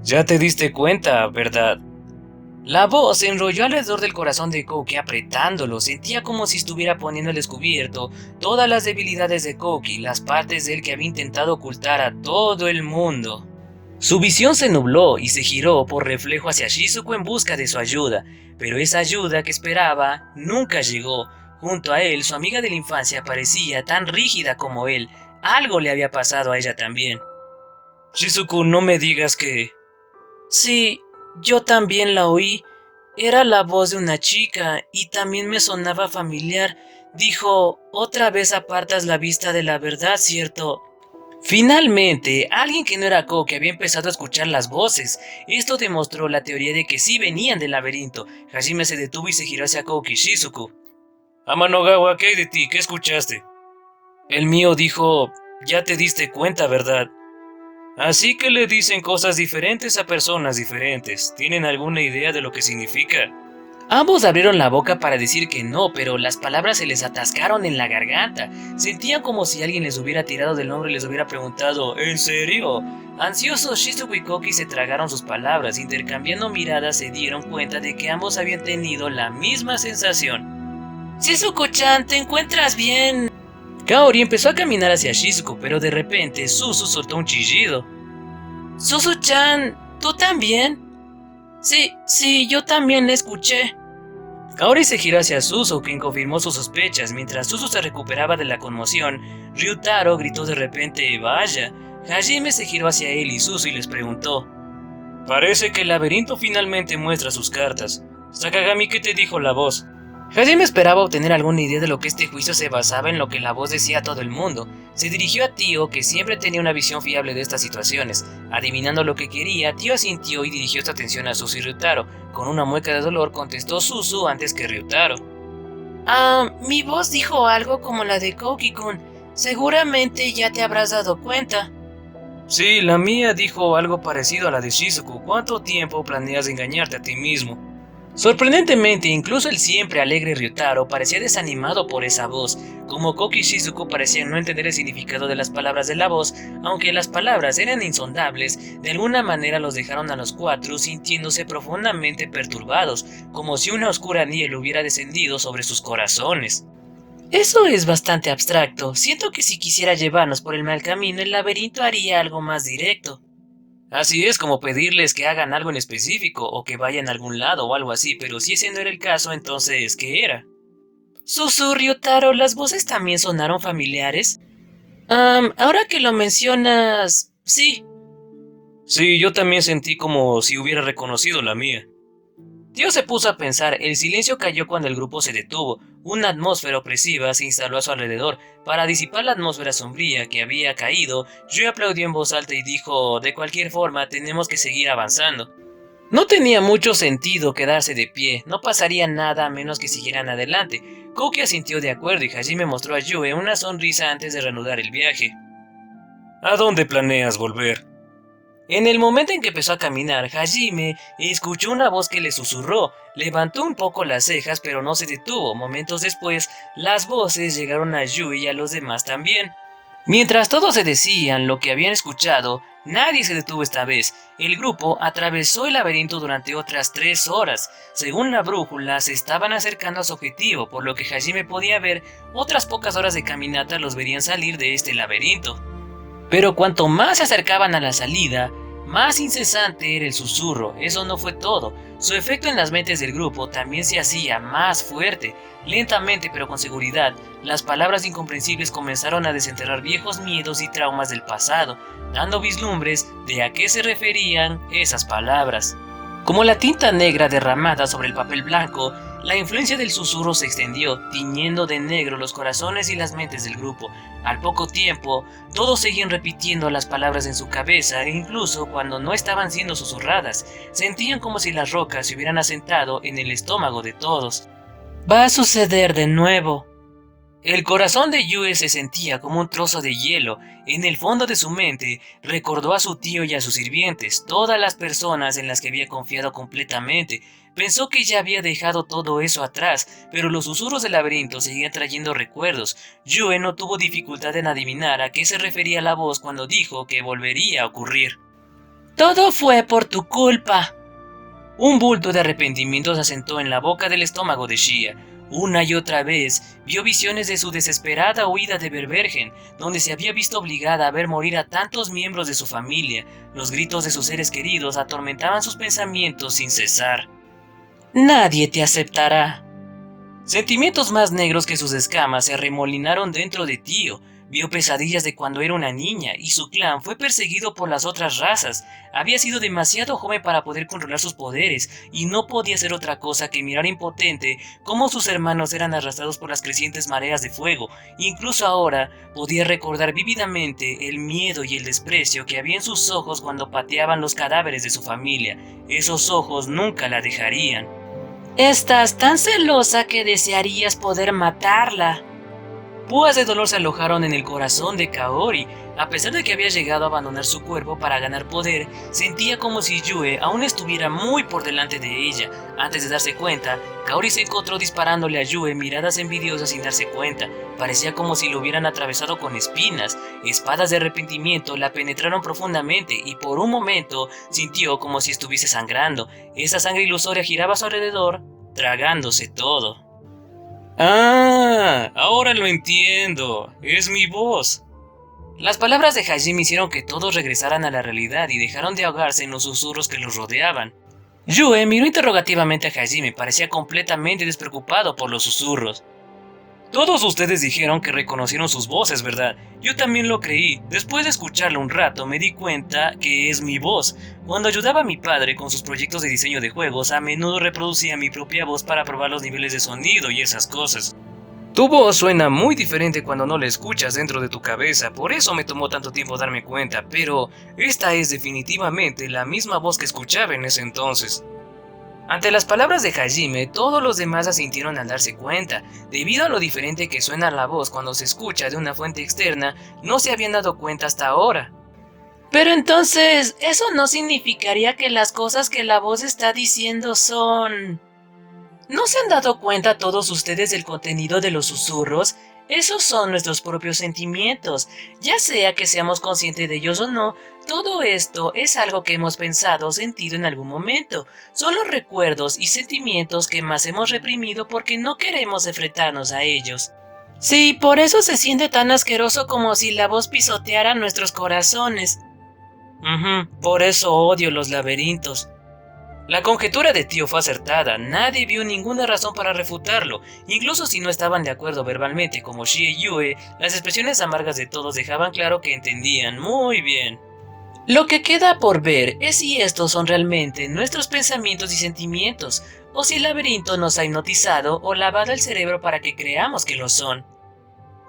Ya te diste cuenta, ¿verdad? La voz se enrolló alrededor del corazón de Koki apretándolo. Sentía como si estuviera poniendo al descubierto todas las debilidades de Koki, las partes de él que había intentado ocultar a todo el mundo. Su visión se nubló y se giró por reflejo hacia Shizuku en busca de su ayuda, pero esa ayuda que esperaba nunca llegó. Junto a él, su amiga de la infancia parecía tan rígida como él. Algo le había pasado a ella también. Shizuku, no me digas que... Sí, yo también la oí. Era la voz de una chica y también me sonaba familiar. Dijo, otra vez apartas la vista de la verdad, ¿cierto? Finalmente, alguien que no era Koki había empezado a escuchar las voces. Esto demostró la teoría de que sí venían del laberinto. Hajime se detuvo y se giró hacia Koki. Shizuku. Amanogawa, ¿qué hay de ti? ¿Qué escuchaste? El mío dijo, ya te diste cuenta, ¿verdad? Así que le dicen cosas diferentes a personas diferentes. ¿Tienen alguna idea de lo que significa? Ambos abrieron la boca para decir que no, pero las palabras se les atascaron en la garganta. Sentían como si alguien les hubiera tirado del hombro y les hubiera preguntado, ¿en serio? Ansiosos, Shizuku y Koki se tragaron sus palabras. Intercambiando miradas se dieron cuenta de que ambos habían tenido la misma sensación. Shizuku-chan, ¿te encuentras bien? Kaori empezó a caminar hacia Shizuku, pero de repente Suzu soltó un chillido. Suzu-chan, ¿tú también? Sí, yo también la escuché. Kaori se giró hacia Suzu, quien confirmó sus sospechas. Mientras Suzu se recuperaba de la conmoción, Ryutaro gritó de repente, ¡vaya! Hajime se giró hacia él y Suzu y les preguntó, parece que el laberinto finalmente muestra sus cartas. Sakagami, ¿qué te dijo la voz? Hajime esperaba obtener alguna idea de lo que este juicio se basaba en lo que la voz decía a todo el mundo. Se dirigió a Tio, que siempre tenía una visión fiable de estas situaciones. Adivinando lo que quería, Tio asintió y dirigió su atención a Suzu y Ryutaro. Con una mueca de dolor contestó Suzu antes que Ryutaro. Mi voz dijo algo como la de Kouki-kun. Seguramente ya te habrás dado cuenta. Sí, la mía dijo algo parecido a la de Shizuku. ¿Cuánto tiempo planeas engañarte a ti mismo? Sorprendentemente, incluso el siempre alegre Ryutaro parecía desanimado por esa voz. Como Koki y Shizuku parecían no entender el significado de las palabras de la voz, aunque las palabras eran insondables, de alguna manera los dejaron a los cuatro sintiéndose profundamente perturbados, como si una oscura niebla hubiera descendido sobre sus corazones. Eso es bastante abstracto. Siento que si quisiera llevarnos por el mal camino, el laberinto haría algo más directo. Así es como pedirles que hagan algo en específico o que vayan a algún lado o algo así, pero si ese no era el caso, entonces, ¿qué era? Suzu, Ryutaro, ¿las voces también sonaron familiares? Ahora que lo mencionas, sí. Sí, yo también sentí como si hubiera reconocido la mía. Tio se puso a pensar, el silencio cayó cuando el grupo se detuvo, una atmósfera opresiva se instaló a su alrededor. Para disipar la atmósfera sombría que había caído, Yui aplaudió en voz alta y dijo, de cualquier forma tenemos que seguir avanzando. No tenía mucho sentido quedarse de pie, no pasaría nada a menos que siguieran adelante. Kouki asintió de acuerdo y Hajime mostró a Yui una sonrisa antes de reanudar el viaje. ¿A dónde planeas volver? En el momento en que empezó a caminar, Hajime escuchó una voz que le susurró. Levantó un poco las cejas, pero no se detuvo. Momentos después, las voces llegaron a Yui y a los demás también. Mientras todos se decían lo que habían escuchado, nadie se detuvo esta vez. El grupo atravesó el laberinto durante otras 3 horas. Según la brújula, se estaban acercando a su objetivo, por lo que Hajime podía ver otras pocas horas de caminata los verían salir de este laberinto. Pero cuanto más se acercaban a la salida, más incesante era el susurro. Eso no fue todo. Su efecto en las mentes del grupo también se hacía más fuerte. Lentamente pero con seguridad, las palabras incomprensibles comenzaron a desenterrar viejos miedos y traumas del pasado, dando vislumbres de a qué se referían esas palabras. Como la tinta negra derramada sobre el papel blanco, la influencia del susurro se extendió, tiñendo de negro los corazones y las mentes del grupo. Al poco tiempo, todos seguían repitiendo las palabras en su cabeza e incluso cuando no estaban siendo susurradas, sentían como si las rocas se hubieran asentado en el estómago de todos. Va a suceder de nuevo. El corazón de Yue se sentía como un trozo de hielo. En el fondo de su mente recordó a su tío y a sus sirvientes, todas las personas en las que había confiado completamente. Pensó que ya había dejado todo eso atrás, pero los susurros del laberinto seguían trayendo recuerdos. Yue no tuvo dificultad en adivinar a qué se refería la voz cuando dijo que volvería a ocurrir. Todo fue por tu culpa. Un bulto de arrepentimiento se asentó en la boca del estómago de Shia. Una y otra vez vio visiones de su desesperada huida de Berbergen, donde se había visto obligada a ver morir a tantos miembros de su familia. Los gritos de sus seres queridos atormentaban sus pensamientos sin cesar. Nadie te aceptará. Sentimientos más negros que sus escamas se arremolinaron dentro de Tio. Vio pesadillas de cuando era una niña y su clan fue perseguido por las otras razas. Había sido demasiado joven para poder controlar sus poderes y no podía hacer otra cosa que mirar impotente cómo sus hermanos eran arrastrados por las crecientes mareas de fuego. Incluso ahora podía recordar vívidamente el miedo y el desprecio que había en sus ojos cuando pateaban los cadáveres de su familia. Esos ojos nunca la dejarían. Estás tan celosa que desearías poder matarla. Púas de dolor se alojaron en el corazón de Kaori. A pesar de que había llegado a abandonar su cuerpo para ganar poder, sentía como si Yue aún estuviera muy por delante de ella. Antes de darse cuenta, Kaori se encontró disparándole a Yue miradas envidiosas sin darse cuenta. Parecía como si lo hubieran atravesado con espinas. Espadas de arrepentimiento la penetraron profundamente y por un momento sintió como si estuviese sangrando. Esa sangre ilusoria giraba a su alrededor, tragándose todo. Ah, ahora lo entiendo. Es mi voz. Las palabras de Hajime hicieron que todos regresaran a la realidad y dejaron de ahogarse en los susurros que los rodeaban. Yue miró interrogativamente a Hajime, parecía completamente despreocupado por los susurros. Todos ustedes dijeron que reconocieron sus voces, ¿verdad? Yo también lo creí. Después de escucharlo un rato me di cuenta que es mi voz. Cuando ayudaba a mi padre con sus proyectos de diseño de juegos, a menudo reproducía mi propia voz para probar los niveles de sonido y esas cosas. Tu voz suena muy diferente cuando no la escuchas dentro de tu cabeza, por eso me tomó tanto tiempo darme cuenta, pero esta es definitivamente la misma voz que escuchaba en ese entonces. Ante las palabras de Hajime, todos los demás asintieron al darse cuenta. Debido a lo diferente que suena la voz cuando se escucha de una fuente externa, no se habían dado cuenta hasta ahora. Pero entonces, ¿eso no significaría que las cosas que la voz está diciendo son... ¿No se han dado cuenta todos ustedes del contenido de los susurros? Esos son nuestros propios sentimientos. Ya sea que seamos conscientes de ellos o no, todo esto es algo que hemos pensado o sentido en algún momento. Son los recuerdos y sentimientos que más hemos reprimido porque no queremos enfrentarnos a ellos. Sí, por eso se siente tan asqueroso como si la voz pisoteara nuestros corazones. Por eso odio los laberintos. La conjetura de Tío fue acertada, nadie vio ninguna razón para refutarlo, incluso si no estaban de acuerdo verbalmente como Shie y Yue, las expresiones amargas de todos dejaban claro que entendían muy bien. Lo que queda por ver es si estos son realmente nuestros pensamientos y sentimientos, o si el laberinto nos ha hipnotizado o lavado el cerebro para que creamos que lo son.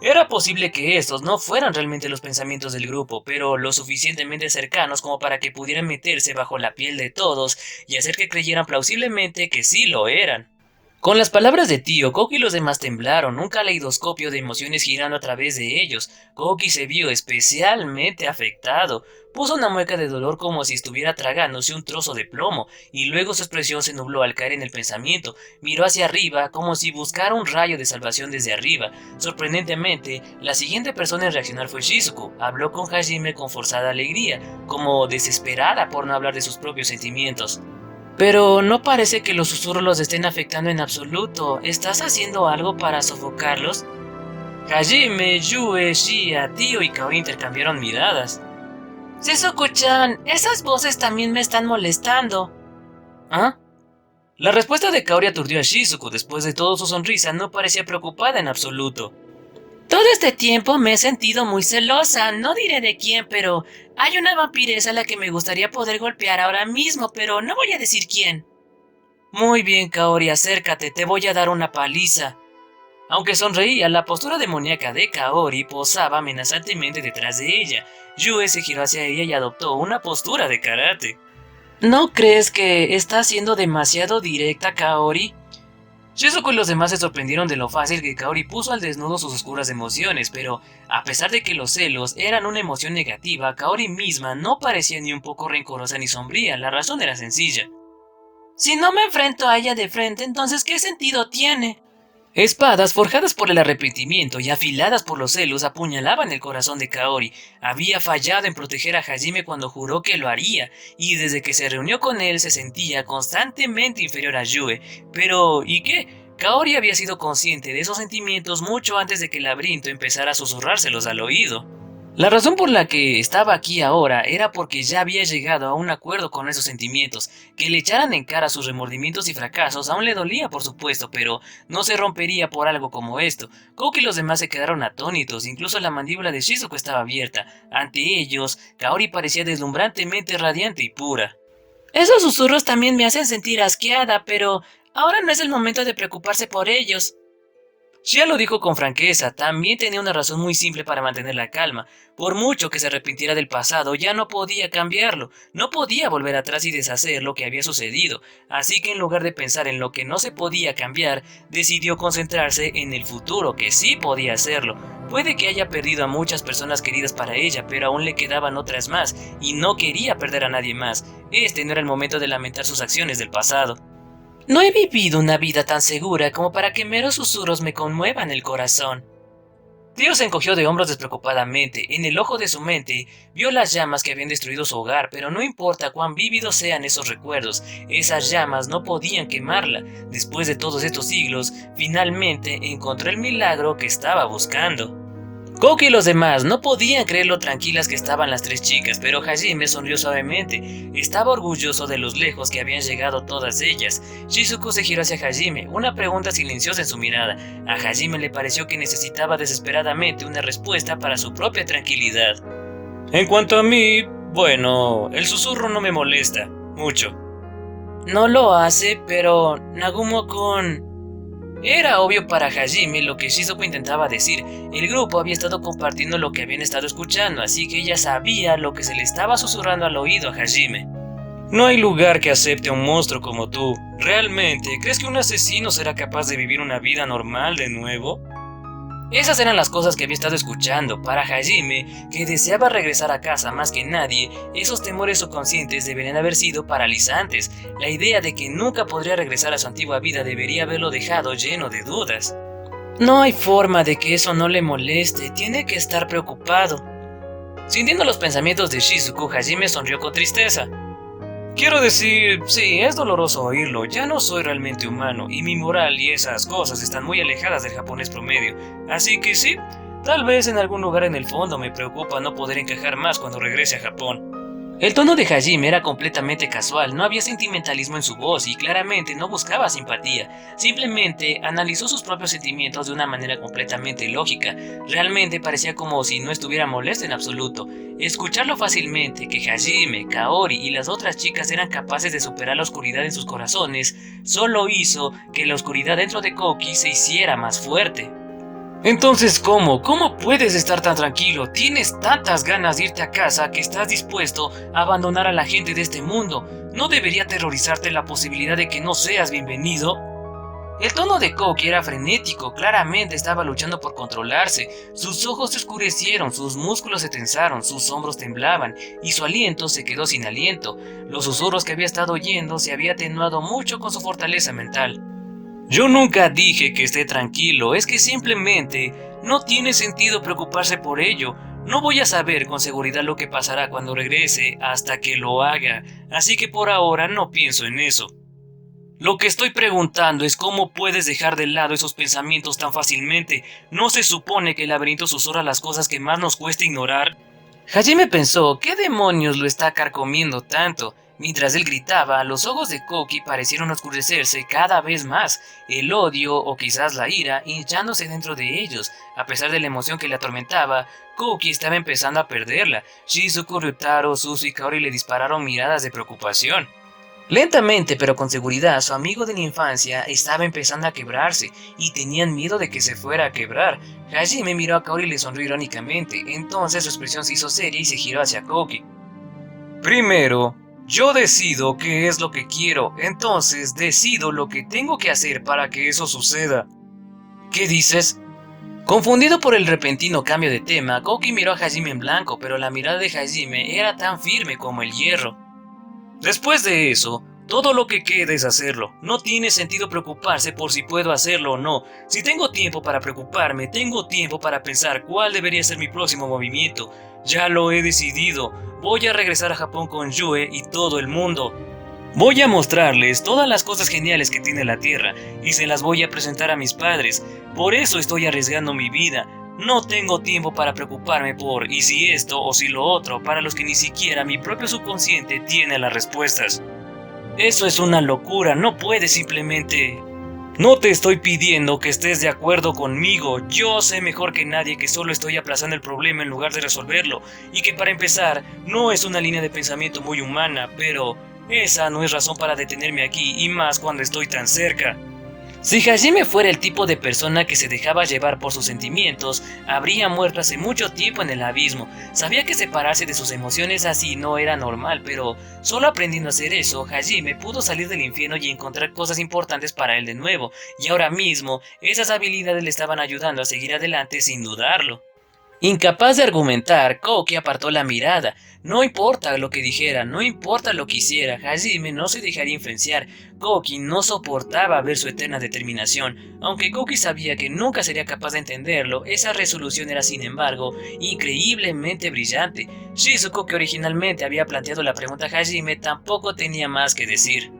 Era posible que estos no fueran realmente los pensamientos del grupo, pero lo suficientemente cercanos como para que pudieran meterse bajo la piel de todos y hacer que creyeran plausiblemente que sí lo eran. Con las palabras de Tío, Koki y los demás temblaron, un caleidoscopio de emociones girando a través de ellos. Koki se vio especialmente afectado. Puso una mueca de dolor como si estuviera tragándose un trozo de plomo, y luego su expresión se nubló al caer en el pensamiento. Miró hacia arriba como si buscara un rayo de salvación desde arriba. Sorprendentemente, la siguiente persona en reaccionar fue Shizuku. Habló con Hajime con forzada alegría, como desesperada por no hablar de sus propios sentimientos. Pero no parece que los susurros los estén afectando en absoluto. ¿Estás haciendo algo para sofocarlos? Hajime, Yue, Shia, Tío y Kaori intercambiaron miradas. Shizuku-chan, esas voces también me están molestando. ¿Ah? La respuesta de Kaori aturdió a Shizuku. Después de todo, su sonrisa no parecía preocupada en absoluto. Todo este tiempo me he sentido muy celosa, no diré de quién, pero hay una vampiresa a la que me gustaría poder golpear ahora mismo, pero no voy a decir quién. Muy bien, Kaori, acércate, te voy a dar una paliza. Aunque sonreía, la postura demoníaca de Kaori posaba amenazantemente detrás de ella. Yue se giró hacia ella y adoptó una postura de karate. ¿No crees que está siendo demasiado directa, Kaori? Shizuku y los demás se sorprendieron de lo fácil que Kaori puso al desnudo sus oscuras emociones, pero a pesar de que los celos eran una emoción negativa, Kaori misma no parecía ni un poco rencorosa ni sombría. La razón era sencilla. Si no me enfrento a ella de frente, entonces ¿qué sentido tiene? Espadas forjadas por el arrepentimiento y afiladas por los celos apuñalaban el corazón de Kaori. Había fallado en proteger a Hajime cuando juró que lo haría, y desde que se reunió con él se sentía constantemente inferior a Yue. Pero, ¿y qué? Kaori había sido consciente de esos sentimientos mucho antes de que el laberinto empezara a susurrárselos al oído. La razón por la que estaba aquí ahora era porque ya había llegado a un acuerdo con esos sentimientos. Que le echaran en cara sus remordimientos y fracasos aún le dolía, por supuesto, pero no se rompería por algo como esto. Koki y los demás se quedaron atónitos, incluso la mandíbula de Shizuku estaba abierta. Ante ellos, Kaori parecía deslumbrantemente radiante y pura. Esos susurros también me hacen sentir asqueada, pero ahora no es el momento de preocuparse por ellos. Shia lo dijo con franqueza, también tenía una razón muy simple para mantener la calma. Por mucho que se arrepintiera del pasado, ya no podía cambiarlo, no podía volver atrás y deshacer lo que había sucedido, así que en lugar de pensar en lo que no se podía cambiar, decidió concentrarse en el futuro, que sí podía hacerlo. Puede que haya perdido a muchas personas queridas para ella, pero aún le quedaban otras más, y no quería perder a nadie más. Este no era el momento de lamentar sus acciones del pasado. No he vivido una vida tan segura como para que meros susurros me conmuevan el corazón. Tío se encogió de hombros despreocupadamente. En el ojo de su mente vio las llamas que habían destruido su hogar, pero no importa cuán vívidos sean esos recuerdos, esas llamas no podían quemarla. Después de todos estos siglos, finalmente encontró el milagro que estaba buscando. Koki y los demás no podían creer lo tranquilas que estaban las tres chicas, pero Hajime sonrió suavemente. Estaba orgulloso de los lejos que habían llegado todas ellas. Shizuku se giró hacia Hajime, una pregunta silenciosa en su mirada. A Hajime le pareció que necesitaba desesperadamente una respuesta para su propia tranquilidad. En cuanto a mí, bueno, el susurro no me molesta mucho. No lo hace, pero Nagumo-kun... Era obvio para Hajime lo que Shizuku intentaba decir. El grupo había estado compartiendo lo que habían estado escuchando, así que ella sabía lo que se le estaba susurrando al oído a Hajime. No hay lugar que acepte a un monstruo como tú. ¿Realmente crees que un asesino será capaz de vivir una vida normal de nuevo? Esas eran las cosas que había estado escuchando. Para Hajime, que deseaba regresar a casa más que nadie, esos temores subconscientes deberían haber sido paralizantes. La idea de que nunca podría regresar a su antigua vida debería haberlo dejado lleno de dudas. No hay forma de que eso no le moleste, tiene que estar preocupado. Sintiendo los pensamientos de Shizuku, Hajime sonrió con tristeza. Quiero decir, sí, es doloroso oírlo, ya no soy realmente humano y mi moral y esas cosas están muy alejadas del japonés promedio, así que sí, tal vez en algún lugar en el fondo me preocupa no poder encajar más cuando regrese a Japón. El tono de Hajime era completamente casual, no había sentimentalismo en su voz y claramente no buscaba simpatía, simplemente analizó sus propios sentimientos de una manera completamente lógica, realmente parecía como si no estuviera molesto en absoluto. Escucharlo fácilmente, que Hajime, Kaori y las otras chicas eran capaces de superar la oscuridad en sus corazones, solo hizo que la oscuridad dentro de Koki se hiciera más fuerte. Entonces, ¿cómo? ¿Cómo puedes estar tan tranquilo? Tienes tantas ganas de irte a casa que estás dispuesto a abandonar a la gente de este mundo. ¿No debería aterrorizarte la posibilidad de que no seas bienvenido? El tono de Koki era frenético, claramente estaba luchando por controlarse. Sus ojos se oscurecieron, sus músculos se tensaron, sus hombros temblaban y su aliento se quedó sin aliento. Los susurros que había estado oyendo se había atenuado mucho con su fortaleza mental. Yo nunca dije que esté tranquilo, es que simplemente no tiene sentido preocuparse por ello. No voy a saber con seguridad lo que pasará cuando regrese hasta que lo haga, así que por ahora no pienso en eso. Lo que estoy preguntando es cómo puedes dejar de lado esos pensamientos tan fácilmente. ¿No se supone que el laberinto susurra las cosas que más nos cuesta ignorar? Hajime pensó, ¿qué demonios lo está carcomiendo tanto? Mientras él gritaba, los ojos de Koki parecieron oscurecerse cada vez más, el odio o quizás la ira hinchándose dentro de ellos. A pesar de la emoción que le atormentaba, Koki estaba empezando a perderla. Shizuku, Ryutaro, Suzu y Kaori le dispararon miradas de preocupación. Lentamente pero con seguridad, su amigo de la infancia estaba empezando a quebrarse y tenían miedo de que se fuera a quebrar. Hajime miró a Kaori y le sonrió irónicamente, entonces su expresión se hizo seria y se giró hacia Koki. Primero, yo decido qué es lo que quiero, entonces decido lo que tengo que hacer para que eso suceda. ¿Qué dices? Confundido por el repentino cambio de tema, Koki miró a Hajime en blanco, pero la mirada de Hajime era tan firme como el hierro. Después de eso, todo lo que queda es hacerlo. No tiene sentido preocuparse por si puedo hacerlo o no. Si tengo tiempo para preocuparme, tengo tiempo para pensar cuál debería ser mi próximo movimiento. Ya lo he decidido. Voy a regresar a Japón con Yue y todo el mundo. Voy a mostrarles todas las cosas geniales que tiene la Tierra y se las voy a presentar a mis padres. Por eso estoy arriesgando mi vida. No tengo tiempo para preocuparme por y si esto o si lo otro, para los que ni siquiera mi propio subconsciente tiene las respuestas. Eso es una locura, no puedes simplemente... No te estoy pidiendo que estés de acuerdo conmigo, yo sé mejor que nadie que solo estoy aplazando el problema en lugar de resolverlo, y que para empezar, no es una línea de pensamiento muy humana, pero esa no es razón para detenerme aquí, y más cuando estoy tan cerca. Si Hajime fuera el tipo de persona que se dejaba llevar por sus sentimientos, habría muerto hace mucho tiempo en el abismo. Sabía que separarse de sus emociones así no era normal, pero solo aprendiendo a hacer eso, Hajime pudo salir del infierno y encontrar cosas importantes para él de nuevo, y ahora mismo esas habilidades le estaban ayudando a seguir adelante sin dudarlo. Incapaz de argumentar, Koki apartó la mirada. No importa lo que dijera, no importa lo que hiciera, Hajime no se dejaría influenciar. Koki no soportaba ver su eterna determinación. Aunque Koki sabía que nunca sería capaz de entenderlo, esa resolución era sin embargo increíblemente brillante. Shizuku, que originalmente había planteado la pregunta a Hajime, tampoco tenía más que decir.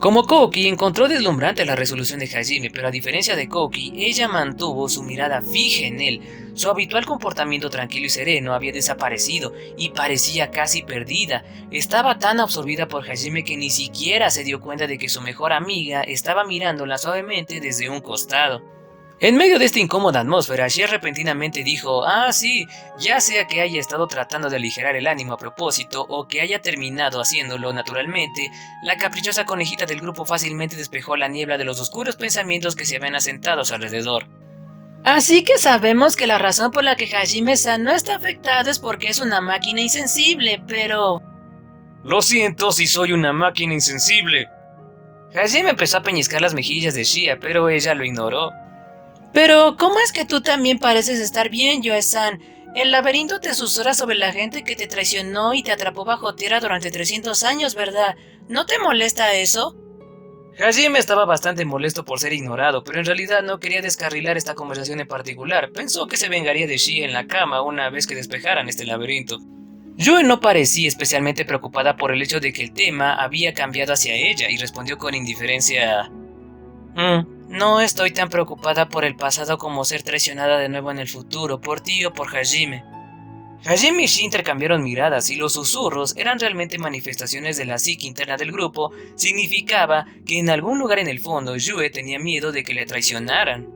Como Koki, encontró deslumbrante la resolución de Hajime, pero a diferencia de Koki, ella mantuvo su mirada fija en él. Su habitual comportamiento tranquilo y sereno había desaparecido y parecía casi perdida. Estaba tan absorbida por Hajime que ni siquiera se dio cuenta de que su mejor amiga estaba mirándola suavemente desde un costado. En medio de esta incómoda atmósfera, Shia repentinamente dijo: "Ah, sí, ya sea que haya estado tratando de aligerar el ánimo a propósito o que haya terminado haciéndolo naturalmente, la caprichosa conejita del grupo fácilmente despejó la niebla de los oscuros pensamientos que se habían asentado a su alrededor". Así que sabemos que la razón por la que Hajime-san no está afectado es porque es una máquina insensible, pero... Lo siento si soy una máquina insensible. Hajime empezó a peñiscar las mejillas de Shia, pero ella lo ignoró. Pero, ¿cómo es que tú también pareces estar bien, Yoe-san? El laberinto te susurra sobre la gente que te traicionó y te atrapó bajo tierra durante 300 años, ¿verdad? ¿No te molesta eso? Hajime estaba bastante molesto por ser ignorado, pero en realidad no quería descarrilar esta conversación en particular. Pensó que se vengaría de Shia en la cama una vez que despejaran este laberinto. Yue no parecía especialmente preocupada por el hecho de que el tema había cambiado hacia ella y respondió con indiferencia: No estoy tan preocupada por el pasado como ser traicionada de nuevo en el futuro, por ti o por Hajime. Hajime y Shi intercambiaron miradas y los susurros eran realmente manifestaciones de la psique interna del grupo. Significaba que en algún lugar en el fondo Yue tenía miedo de que le traicionaran.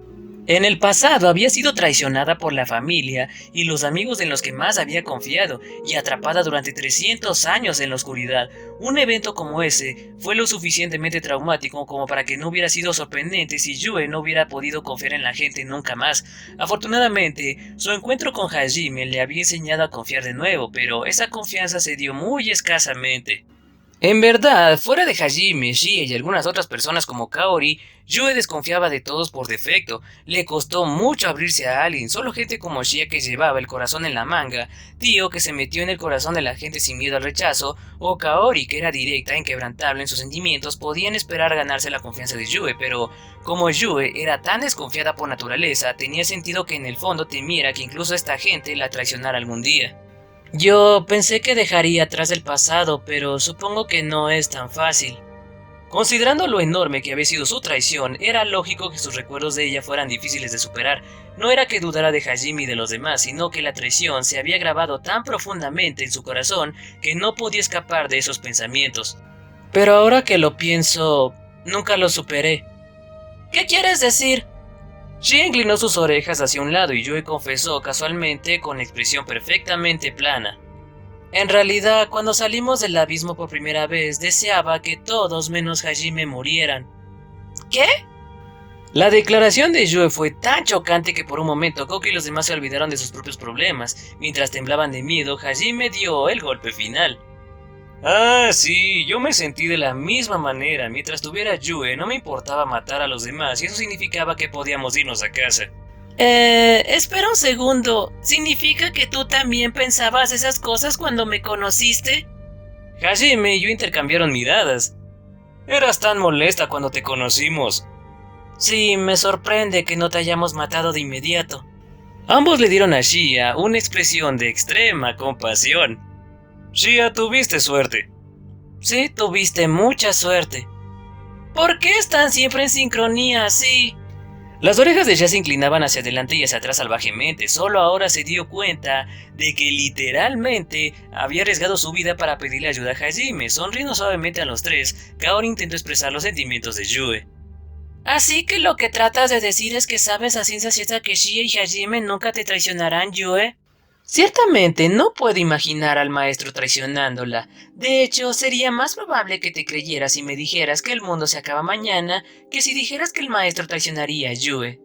En el pasado había sido traicionada por la familia y los amigos en los que más había confiado y atrapada durante 300 años en la oscuridad. Un evento como ese fue lo suficientemente traumático como para que no hubiera sido sorprendente si Yue no hubiera podido confiar en la gente nunca más. Afortunadamente, su encuentro con Hajime le había enseñado a confiar de nuevo, pero esa confianza se dio muy escasamente. En verdad, fuera de Hajime, Shie y algunas otras personas como Kaori, Yue desconfiaba de todos por defecto. Le costó mucho abrirse a alguien, solo gente como Shia que llevaba el corazón en la manga, Tio que se metió en el corazón de la gente sin miedo al rechazo, o Kaori que era directa e inquebrantable en sus sentimientos, podían esperar ganarse la confianza de Yue, pero como Yue era tan desconfiada por naturaleza, tenía sentido que en el fondo temiera que incluso esta gente la traicionara algún día. Yo pensé que dejaría atrás el pasado, pero supongo que no es tan fácil. Considerando lo enorme que había sido su traición, era lógico que sus recuerdos de ella fueran difíciles de superar. No era que dudara de Hajime y de los demás, sino que la traición se había grabado tan profundamente en su corazón que no podía escapar de esos pensamientos. Pero ahora que lo pienso, nunca lo superé. ¿Qué quieres decir? Shia inclinó sus orejas hacia un lado y Yue confesó casualmente con expresión perfectamente plana: En realidad, cuando salimos del abismo por primera vez, deseaba que todos menos Hajime murieran. ¿Qué? La declaración de Yue fue tan chocante que por un momento Koki y los demás se olvidaron de sus propios problemas. Mientras temblaban de miedo, Hajime dio el golpe final. Ah, sí, yo me sentí de la misma manera. Mientras tuviera Yue, no me importaba matar a los demás y eso significaba que podíamos irnos a casa. Espera un segundo. ¿Significa que tú también pensabas esas cosas cuando me conociste? Hajime y yo intercambiaron miradas. Eras tan molesta cuando te conocimos. Sí, me sorprende que no te hayamos matado de inmediato. Ambos le dieron a Shia una expresión de extrema compasión. Shia, tuviste suerte. Sí, tuviste mucha suerte. ¿Por qué están siempre en sincronía así? Las orejas de Shia se inclinaban hacia adelante y hacia atrás salvajemente. Solo ahora se dio cuenta de que literalmente había arriesgado su vida para pedirle ayuda a Hajime. Sonriendo suavemente a los tres, Kaori intentó expresar los sentimientos de Yue. Así que lo que tratas de decir es que sabes a ciencia cierta que Shia y Hajime nunca te traicionarán, Yue. Ciertamente no puedo imaginar al maestro traicionándola. De hecho, sería más probable que te creyeras si me dijeras que el mundo se acaba mañana que si dijeras que el maestro traicionaría a Yue.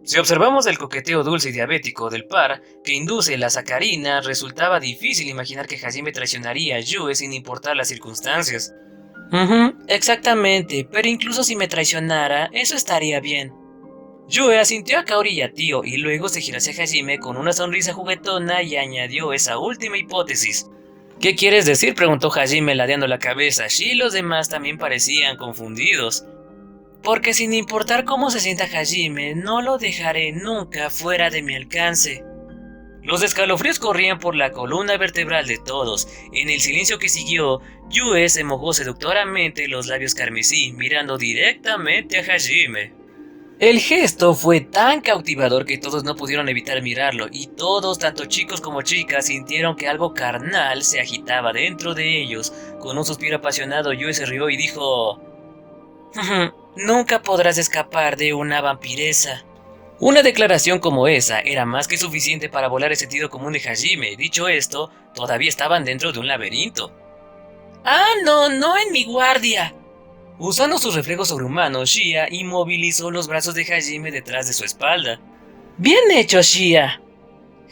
Si observamos el coqueteo dulce y diabético del par que induce la sacarina, resultaba difícil imaginar que Hajime traicionaría a Yue sin importar las circunstancias. Exactamente, pero incluso si me traicionara, eso estaría bien. Yue asintió a Kaori y a Tio y luego se giró hacia Hajime con una sonrisa juguetona y añadió esa última hipótesis. ¿Qué quieres decir?, preguntó Hajime ladeando la cabeza. Shi y los demás también parecían confundidos. Porque sin importar cómo se sienta Hajime, no lo dejaré nunca fuera de mi alcance. Los escalofríos corrían por la columna vertebral de todos. En el silencio que siguió, Yue se mojó seductoramente los labios carmesí, mirando directamente a Hajime. El gesto fue tan cautivador que todos no pudieron evitar mirarlo, y todos, tanto chicos como chicas, sintieron que algo carnal se agitaba dentro de ellos. Con un suspiro apasionado, Yue se rió y dijo: «Nunca podrás escapar de una vampiresa». Una declaración como esa era más que suficiente para volar el sentido común de Hajime. Dicho esto, todavía estaban dentro de un laberinto. ¡Ah, no, no en mi guardia! Usando sus reflejos sobrehumanos, Shia inmovilizó los brazos de Hajime detrás de su espalda. ¡Bien hecho, Shia!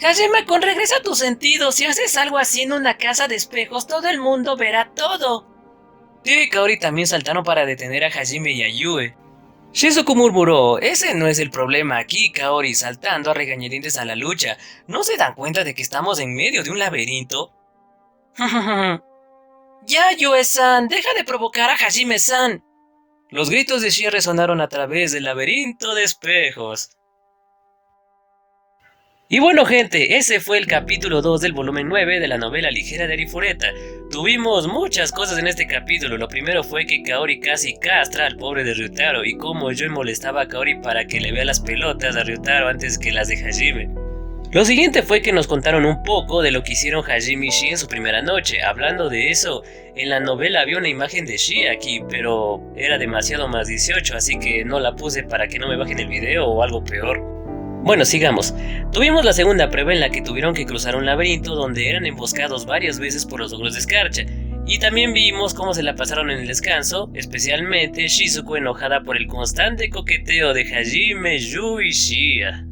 Hajime-kun, regresa a tus sentidos. Si haces algo así en una casa de espejos, todo el mundo verá todo. Tio y Kaori también saltaron para detener a Hajime y a Yue. Shizuku murmuró: «Ese no es el problema aquí, Kaori», saltando a regañadientes a la lucha. ¿No se dan cuenta de que estamos en medio de un laberinto? Ya, Yue-san, deja de provocar a Hajime-san. Los gritos de Shia resonaron a través del laberinto de espejos. Y bueno, gente, ese fue el capítulo 2 del volumen 9 de la novela ligera de Arifureta. Tuvimos muchas cosas en este capítulo. Lo primero fue que Kaori casi castra al pobre de Ryutaro, y cómo Yue molestaba a Kaori para que le vea las pelotas a Ryutaro antes que las de Hajime. Lo siguiente fue que nos contaron un poco de lo que hicieron Hajime y Shia en su primera noche. Hablando de eso, en la novela había una imagen de Shia aquí, pero era demasiado más 18, así que no la puse para que no me bajen el video o algo peor. Bueno, sigamos. Tuvimos la segunda prueba en la que tuvieron que cruzar un laberinto donde eran emboscados varias veces por los ogros de escarcha. Y también vimos cómo se la pasaron en el descanso, especialmente Shizuku enojada por el constante coqueteo de Hajime, Yue y Shia.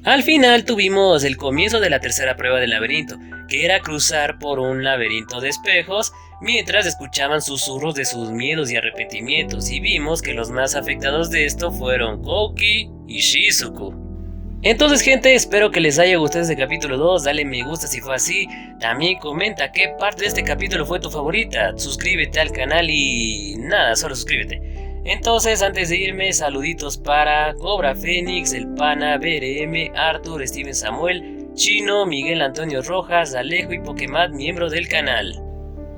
Al final tuvimos el comienzo de la tercera prueba del laberinto, que era cruzar por un laberinto de espejos mientras escuchaban susurros de sus miedos y arrepentimientos, y vimos que los más afectados de esto fueron Kouki y Shizuku. Entonces, gente, espero que les haya gustado este capítulo 2, dale me gusta si fue así, también comenta qué parte de este capítulo fue tu favorita, suscríbete al canal y nada, solo suscríbete. Entonces, antes de irme, saluditos para Cobra Fénix, El Pana, BRM, Arthur, Steven Samuel, Chino, Miguel Antonio Rojas, Alejo y Pokémon, miembro del canal.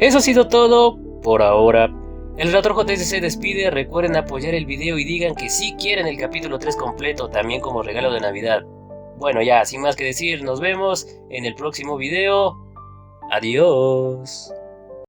Eso ha sido todo por ahora. El Relator JS se despide. Recuerden apoyar el video y digan que sí quieren el capítulo 3 completo, también como regalo de Navidad. Bueno, ya, sin más que decir, nos vemos en el próximo video. Adiós.